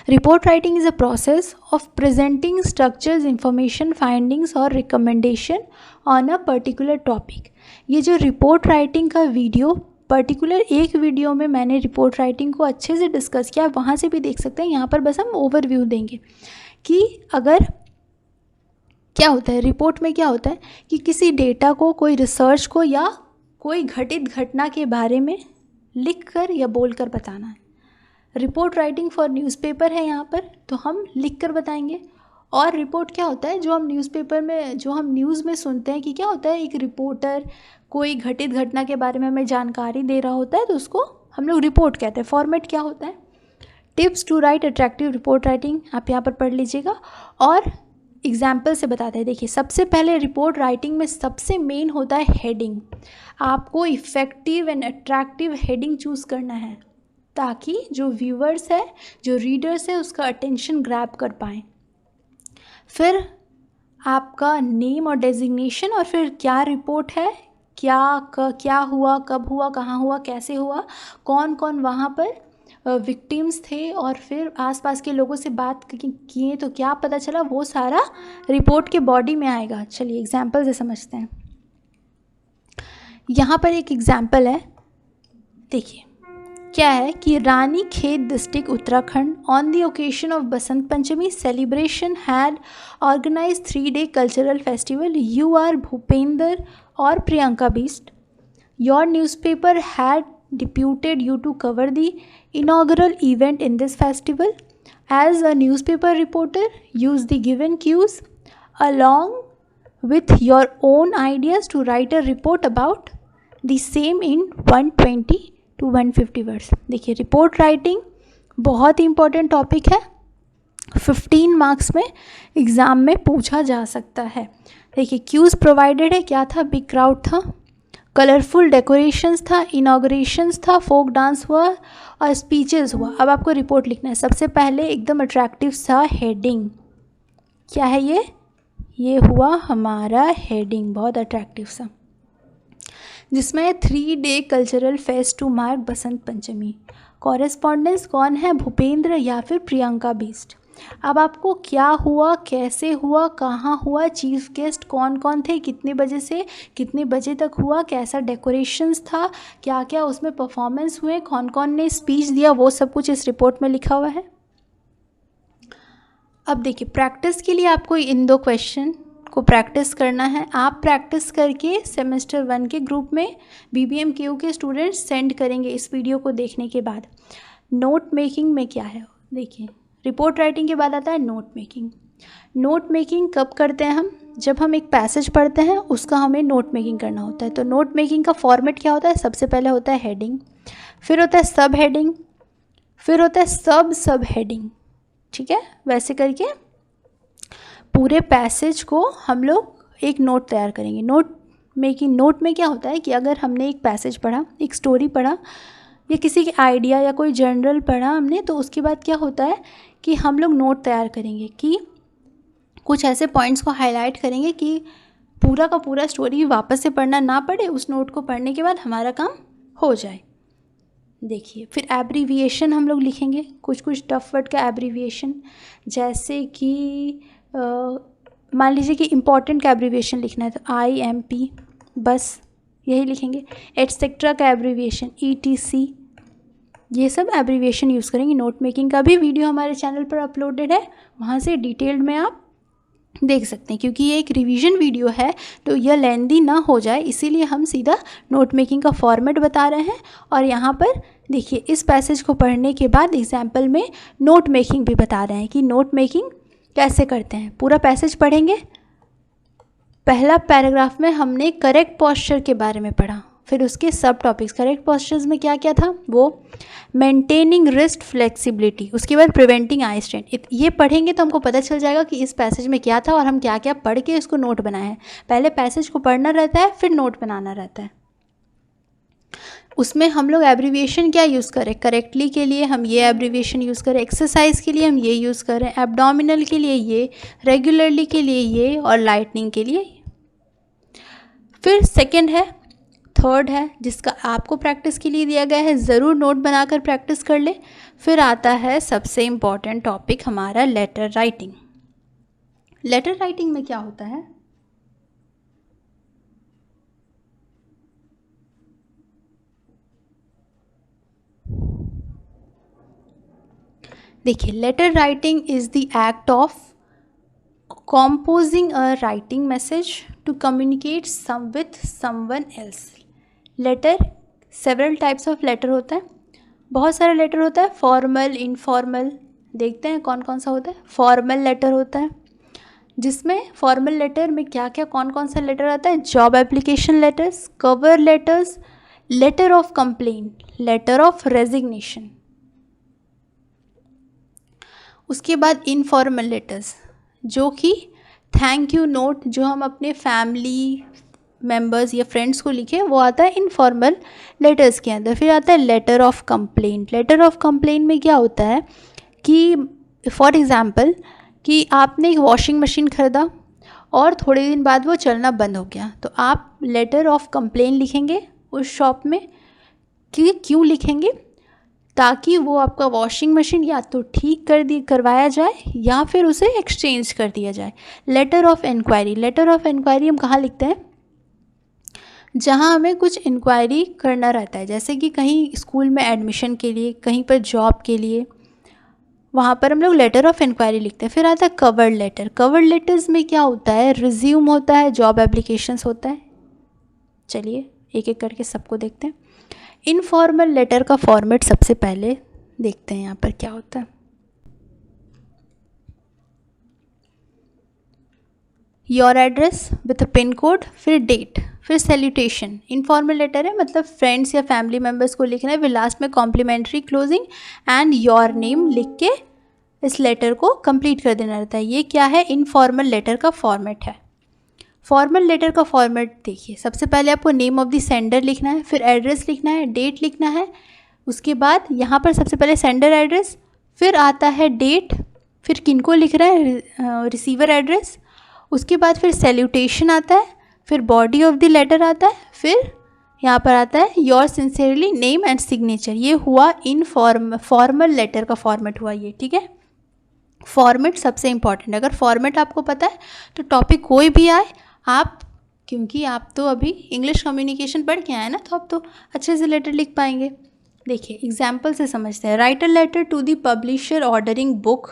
Report writing is a process of presenting structures, information, findings और recommendation on a particular topic. ये जो रिपोर्ट राइटिंग का वीडियो, पर्टिकुलर एक वीडियो में मैंने रिपोर्ट राइटिंग को अच्छे से डिस्कस किया, वहाँ से भी देख सकते हैं। यहाँ पर बस हम ओवरव्यू देंगे कि अगर क्या होता है रिपोर्ट में, क्या होता है कि किसी डेटा को, कोई रिसर्च को या कोई घटित घटना के बारे में लिख कर या बोल कर बताना है। रिपोर्ट राइटिंग फॉर न्यूज़पेपर है यहाँ पर, तो हम लिख कर बताएंगे। और रिपोर्ट क्या होता है, जो हम न्यूज़पेपर में, जो हम न्यूज़ में सुनते हैं कि क्या होता है, एक रिपोर्टर कोई घटित घटना के बारे में हमें जानकारी दे रहा होता है, तो उसको हम लोग रिपोर्ट कहते हैं। फॉर्मेट क्या होता है? Tips to write attractive report writing, आप यहाँ पर पढ़ लीजिएगा और एग्जाम्पल से बताते हैं। देखिए, सबसे पहले रिपोर्ट राइटिंग में सबसे मेन होता है हेडिंग। आपको effective and attractive heading choose करना है ताकि जो व्यूअर्स है, जो रीडर्स है, उसका अटेंशन ग्रैब कर पाएँ। फिर आपका नेम और डेजिग्नेशन, और फिर क्या रिपोर्ट है, क्या हुआ, कब हुआ, कहाँ हुआ, कैसे हुआ, कौन कौन वहाँ पर विक्टिम्स थे, और फिर आसपास के लोगों से बात किए तो क्या पता चला, वो सारा रिपोर्ट के बॉडी में आएगा। चलिए एग्जाम्पल से समझते हैं। यहाँ पर एक एग्जाम्पल है, देखिए क्या है कि Ranikhet district Uttarakhand on the occasion of Basant Panchami celebration had organise 3-day cultural festival. You are Bhupendra और Priyanka Bist. Your newspaper had deputed you to cover the inaugural event in this festival. As a newspaper reporter, use the given cues along with your own ideas to write a report about the same in 120 to 150 words. देखिए, रिपोर्ट राइटिंग बहुत ही इंपॉर्टेंट टॉपिक है, 15 मार्क्स में एग्ज़ाम में पूछा जा सकता है। देखिए, क्यूज़ प्रोवाइडेड है, क्या था, बिग क्राउड था, कलरफुल डेकोरेशंस था, इनाग्रेशंस था, फोक डांस हुआ और स्पीचेस हुआ। अब आपको रिपोर्ट लिखना है। सबसे पहले एकदम अट्रैक्टिव सा हेडिंग, क्या है ये हुआ हमारा हेडिंग, बहुत अट्रैक्टिव सा, जिसमें 3-day cultural fest to mark Basant Panchami. Correspondence कौन है, भूपेंद्र या फिर प्रियंका बिस्ट। अब आपको क्या हुआ, कैसे हुआ, कहाँ हुआ, चीफ गेस्ट कौन कौन थे, कितने बजे से कितने बजे तक हुआ, कैसा डेकोरेशंस था, क्या क्या उसमें परफॉर्मेंस हुए, कौन कौन ने स्पीच दिया, वो सब कुछ इस रिपोर्ट में लिखा हुआ है। अब देखिए, प्रैक्टिस के लिए आपको इन 2 क्वेश्चन को प्रैक्टिस करना है। आप प्रैक्टिस करके सेमेस्टर 1 के ग्रुप में BBMKU के स्टूडेंट्स सेंड करेंगे इस वीडियो को देखने के बाद। नोट मेकिंग में क्या है, देखिए रिपोर्ट राइटिंग के बाद आता है नोट मेकिंग। नोट मेकिंग कब करते हैं हम, जब हम एक पैसेज पढ़ते हैं उसका हमें नोट मेकिंग करना होता है। तो नोट मेकिंग का फॉर्मेट क्या होता है, सबसे पहले होता है हेडिंग, फिर होता है सब हेडिंग, फिर होता है सब हेडिंग, ठीक है। वैसे करके पूरे पैसेज को हम लोग एक नोट तैयार करेंगे। नोट मेकिंग, नोट में क्या होता है कि अगर हमने एक पैसेज पढ़ा, एक स्टोरी पढ़ा या किसी के आइडिया या कोई जनरल पढ़ा हमने, तो उसके बाद क्या होता है कि हम लोग नोट तैयार करेंगे कि कुछ ऐसे पॉइंट्स को हाईलाइट करेंगे कि पूरा का पूरा स्टोरी वापस से पढ़ना ना पड़े, उस नोट को पढ़ने के बाद हमारा काम हो जाए। देखिए, फिर एब्रीविएशन हम लोग लिखेंगे, कुछ कुछ टफ वर्ड का एब्रीविएशन, जैसे कि मान लीजिए कि इम्पॉर्टेंट का एब्रीविएशन लिखना है तो IMP, बस यही लिखेंगे। एटसेट्रा का एब्रीविएशन ETC, ये सब एब्रीविएशन यूज़ करेंगे। नोट मेकिंग का भी वीडियो हमारे चैनल पर अपलोडेड है, वहाँ से डिटेल्ड में आप देख सकते हैं। क्योंकि ये एक रिवीजन वीडियो है तो यह लेंदी ना हो जाए, इसीलिए हम सीधा नोट मेकिंग का फॉर्मेट बता रहे हैं। और यहाँ पर देखिए, इस पैसेज को पढ़ने के बाद एग्जाम्पल में नोट मेकिंग भी बता रहे हैं कि नोट मेकिंग कैसे करते हैं। पूरा पैसेज पढ़ेंगे। पहला पैराग्राफ में हमने करेक्ट पोस्चर के बारे में पढ़ा, फिर उसके सब टॉपिक्स। करेक्ट पोस्चर्स में क्या क्या था, वो मेंटेनिंग रिस्ट फ्लेक्सिबिलिटी, उसके बाद प्रिवेंटिंग आई स्ट्रेन। ये पढ़ेंगे तो हमको पता चल जाएगा कि इस पैसेज में क्या था और हम क्या क्या पढ़ के इसको नोट बनाए हैं। पहले पैसेज को पढ़ना रहता है, फिर नोट बनाना रहता है। उसमें हम लोग एब्रीविएशन क्या यूज़ करें, करेक्टली के लिए हम ये एब्रीविएशन यूज़ करें, एक्सरसाइज के लिए हम ये यूज़ करें, एब्डोमिनल के लिए ये, रेगुलरली के लिए ये, और लाइटनिंग के लिए ये। फिर सेकंड है, थर्ड है, जिसका आपको प्रैक्टिस के लिए दिया गया है, ज़रूर नोट बनाकर प्रैक्टिस कर ले। फिर आता है सबसे इम्पॉर्टेंट टॉपिक हमारा, लेटर राइटिंग। लेटर राइटिंग में क्या होता है, देखिए, letter writing is the act of composing a writing message to communicate some with someone else। Letter, several types of letter होता है, बहुत सारे लेटर होता है, फॉर्मल, इनफॉर्मल। देखते हैं कौन कौन सा होता है। फॉर्मल लेटर होता है, जिसमें फॉर्मल लेटर में क्या क्या कौन कौन सा लेटर आता है, job application letters, cover letters, letter of complain, letter of resignation. उसके बाद इनफॉर्मल लेटर्स, जो कि थैंक यू नोट जो हम अपने फैमिली मेम्बर्स या फ्रेंड्स को लिखे, वो आता है इनफॉर्मल लेटर्स के अंदर। फिर आता है letter of complaint. Letter of complaint में क्या होता है कि फॉर एग्ज़ाम्पल कि आपने एक वॉशिंग मशीन ख़रीदा और थोड़े दिन बाद वो चलना बंद हो गया, तो आप लेटर ऑफ कंप्लेंट लिखेंगे उस शॉप में। क्यों लिखेंगे, ताकि वो आपका वॉशिंग मशीन या तो ठीक करवाया जाए या फिर उसे एक्सचेंज कर दिया जाए। Letter of inquiry, letter of inquiry हम कहाँ लिखते हैं, जहाँ हमें कुछ इंक्वायरी करना रहता है, जैसे कि कहीं स्कूल में एडमिशन के लिए, कहीं पर जॉब के लिए, वहाँ पर हम लोग लेटर ऑफ इंक्वायरी लिखते हैं। फिर आता है कवर लेटर। कवर लेटर्स में क्या होता है, रिज्यूम होता है, जॉब एप्लीकेशंस होता है। चलिए एक एक करके सबको देखते हैं। इनफॉर्मल लेटर का फॉर्मेट सबसे पहले देखते हैं यहाँ पर क्या होता है। Your address with pin code, फिर डेट, फिर सैल्यूटेशन। इनफॉर्मल लेटर है, मतलब फ्रेंड्स या फैमिली मेम्बर्स को लिखना है, फिर लास्ट में complimentary closing and your name लिख के इस लेटर को कंप्लीट कर देना रहता है। ये क्या है, इनफॉर्मल लेटर का फॉर्मेट है। फॉर्मल लेटर का फॉर्मेट देखिए, सबसे पहले आपको नेम ऑफ द सेंडर लिखना है, फिर एड्रेस लिखना है, डेट लिखना है। उसके बाद यहाँ पर सबसे पहले सेंडर एड्रेस, फिर आता है डेट, फिर किनको लिख रहा है, रिसीवर एड्रेस। उसके बाद फिर सैल्यूटेशन आता है, फिर बॉडी ऑफ द लेटर आता है, फिर यहाँ पर आता है your sincerely name and signature. ये हुआ फॉर्मल लेटर का फॉर्मेट हुआ ये, ठीक है। फॉर्मेट सबसे इम्पॉर्टेंट है। अगर फॉर्मेट आपको पता है तो टॉपिक कोई भी आए आप, क्योंकि आप तो अभी इंग्लिश कम्युनिकेशन पढ़ के आए ना, तो आप तो अच्छे से लेटर लिख पाएंगे। देखिए एग्जाम्पल से समझते हैं। Write a letter to the publisher ordering book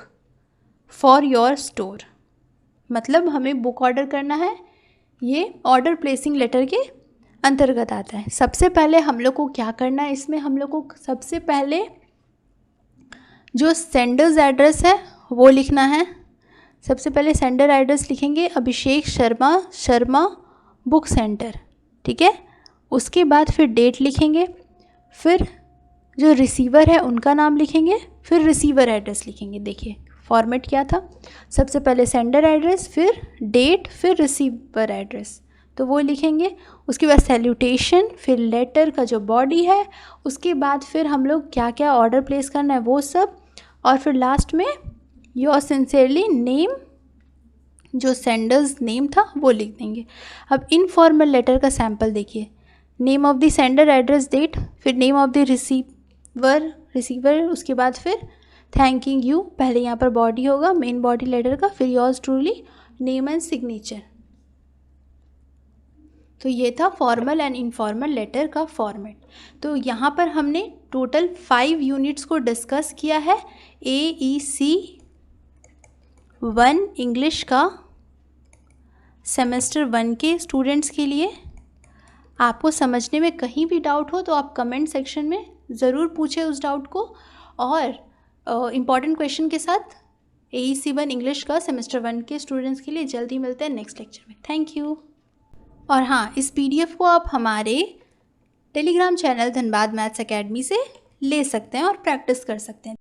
for your store, मतलब हमें बुक ऑर्डर करना है, ये ऑर्डर प्लेसिंग लेटर के अंतर्गत आता है। सबसे पहले हम लोग को क्या करना है, इसमें हम लोग को सबसे पहले जो सेंडर्स एड्रेस है वो लिखना है। सबसे पहले सेंडर एड्रेस लिखेंगे, अभिषेक शर्मा बुक सेंटर, ठीक है। उसके बाद फिर डेट लिखेंगे, फिर जो रिसीवर है उनका नाम लिखेंगे, फिर रिसीवर एड्रेस लिखेंगे। देखिए फॉर्मेट क्या था, सबसे पहले सेंडर एड्रेस, फिर डेट, फिर रिसीवर एड्रेस। तो वो लिखेंगे। उसके बाद सैल्यूटेशन, फिर लेटर का जो बॉडी है, उसके बाद फिर हम लोग क्या क्या ऑर्डर प्लेस करना है वो सब, और फिर लास्ट में योर सिंसियरली नेम, जो सेंडर्स नेम था वो लिख देंगे। अब इनफॉर्मल लेटर का सैम्पल देखिए। Name of the sender, address, date, फिर नेम ऑफ द रिसीवर, उसके बाद फिर थैंकिंग यू, पहले यहाँ पर बॉडी होगा मेन बॉडी लेटर का, फिर yours truly, name and signature. तो ये था फॉर्मल एंड इनफॉर्मल लेटर का फॉर्मेट। तो यहाँ पर हमने टोटल 5 यूनिट्स को डिस्कस किया है। AEC 1 इंग्लिश का सेमेस्टर 1 के स्टूडेंट्स के लिए। आपको समझने में कहीं भी डाउट हो तो आप कमेंट सेक्शन में ज़रूर पूछें उस डाउट को। और इम्पॉर्टेंट क्वेश्चन के साथ AEC 1 इंग्लिश का सेमेस्टर 1 के स्टूडेंट्स के लिए जल्दी मिलते हैं नेक्स्ट लेक्चर में। Thank you. और हाँ, इस PDF को आप हमारे Telegram channel Dhanbad maths academy से ले सकते हैं और प्रैक्टिस कर सकते हैं।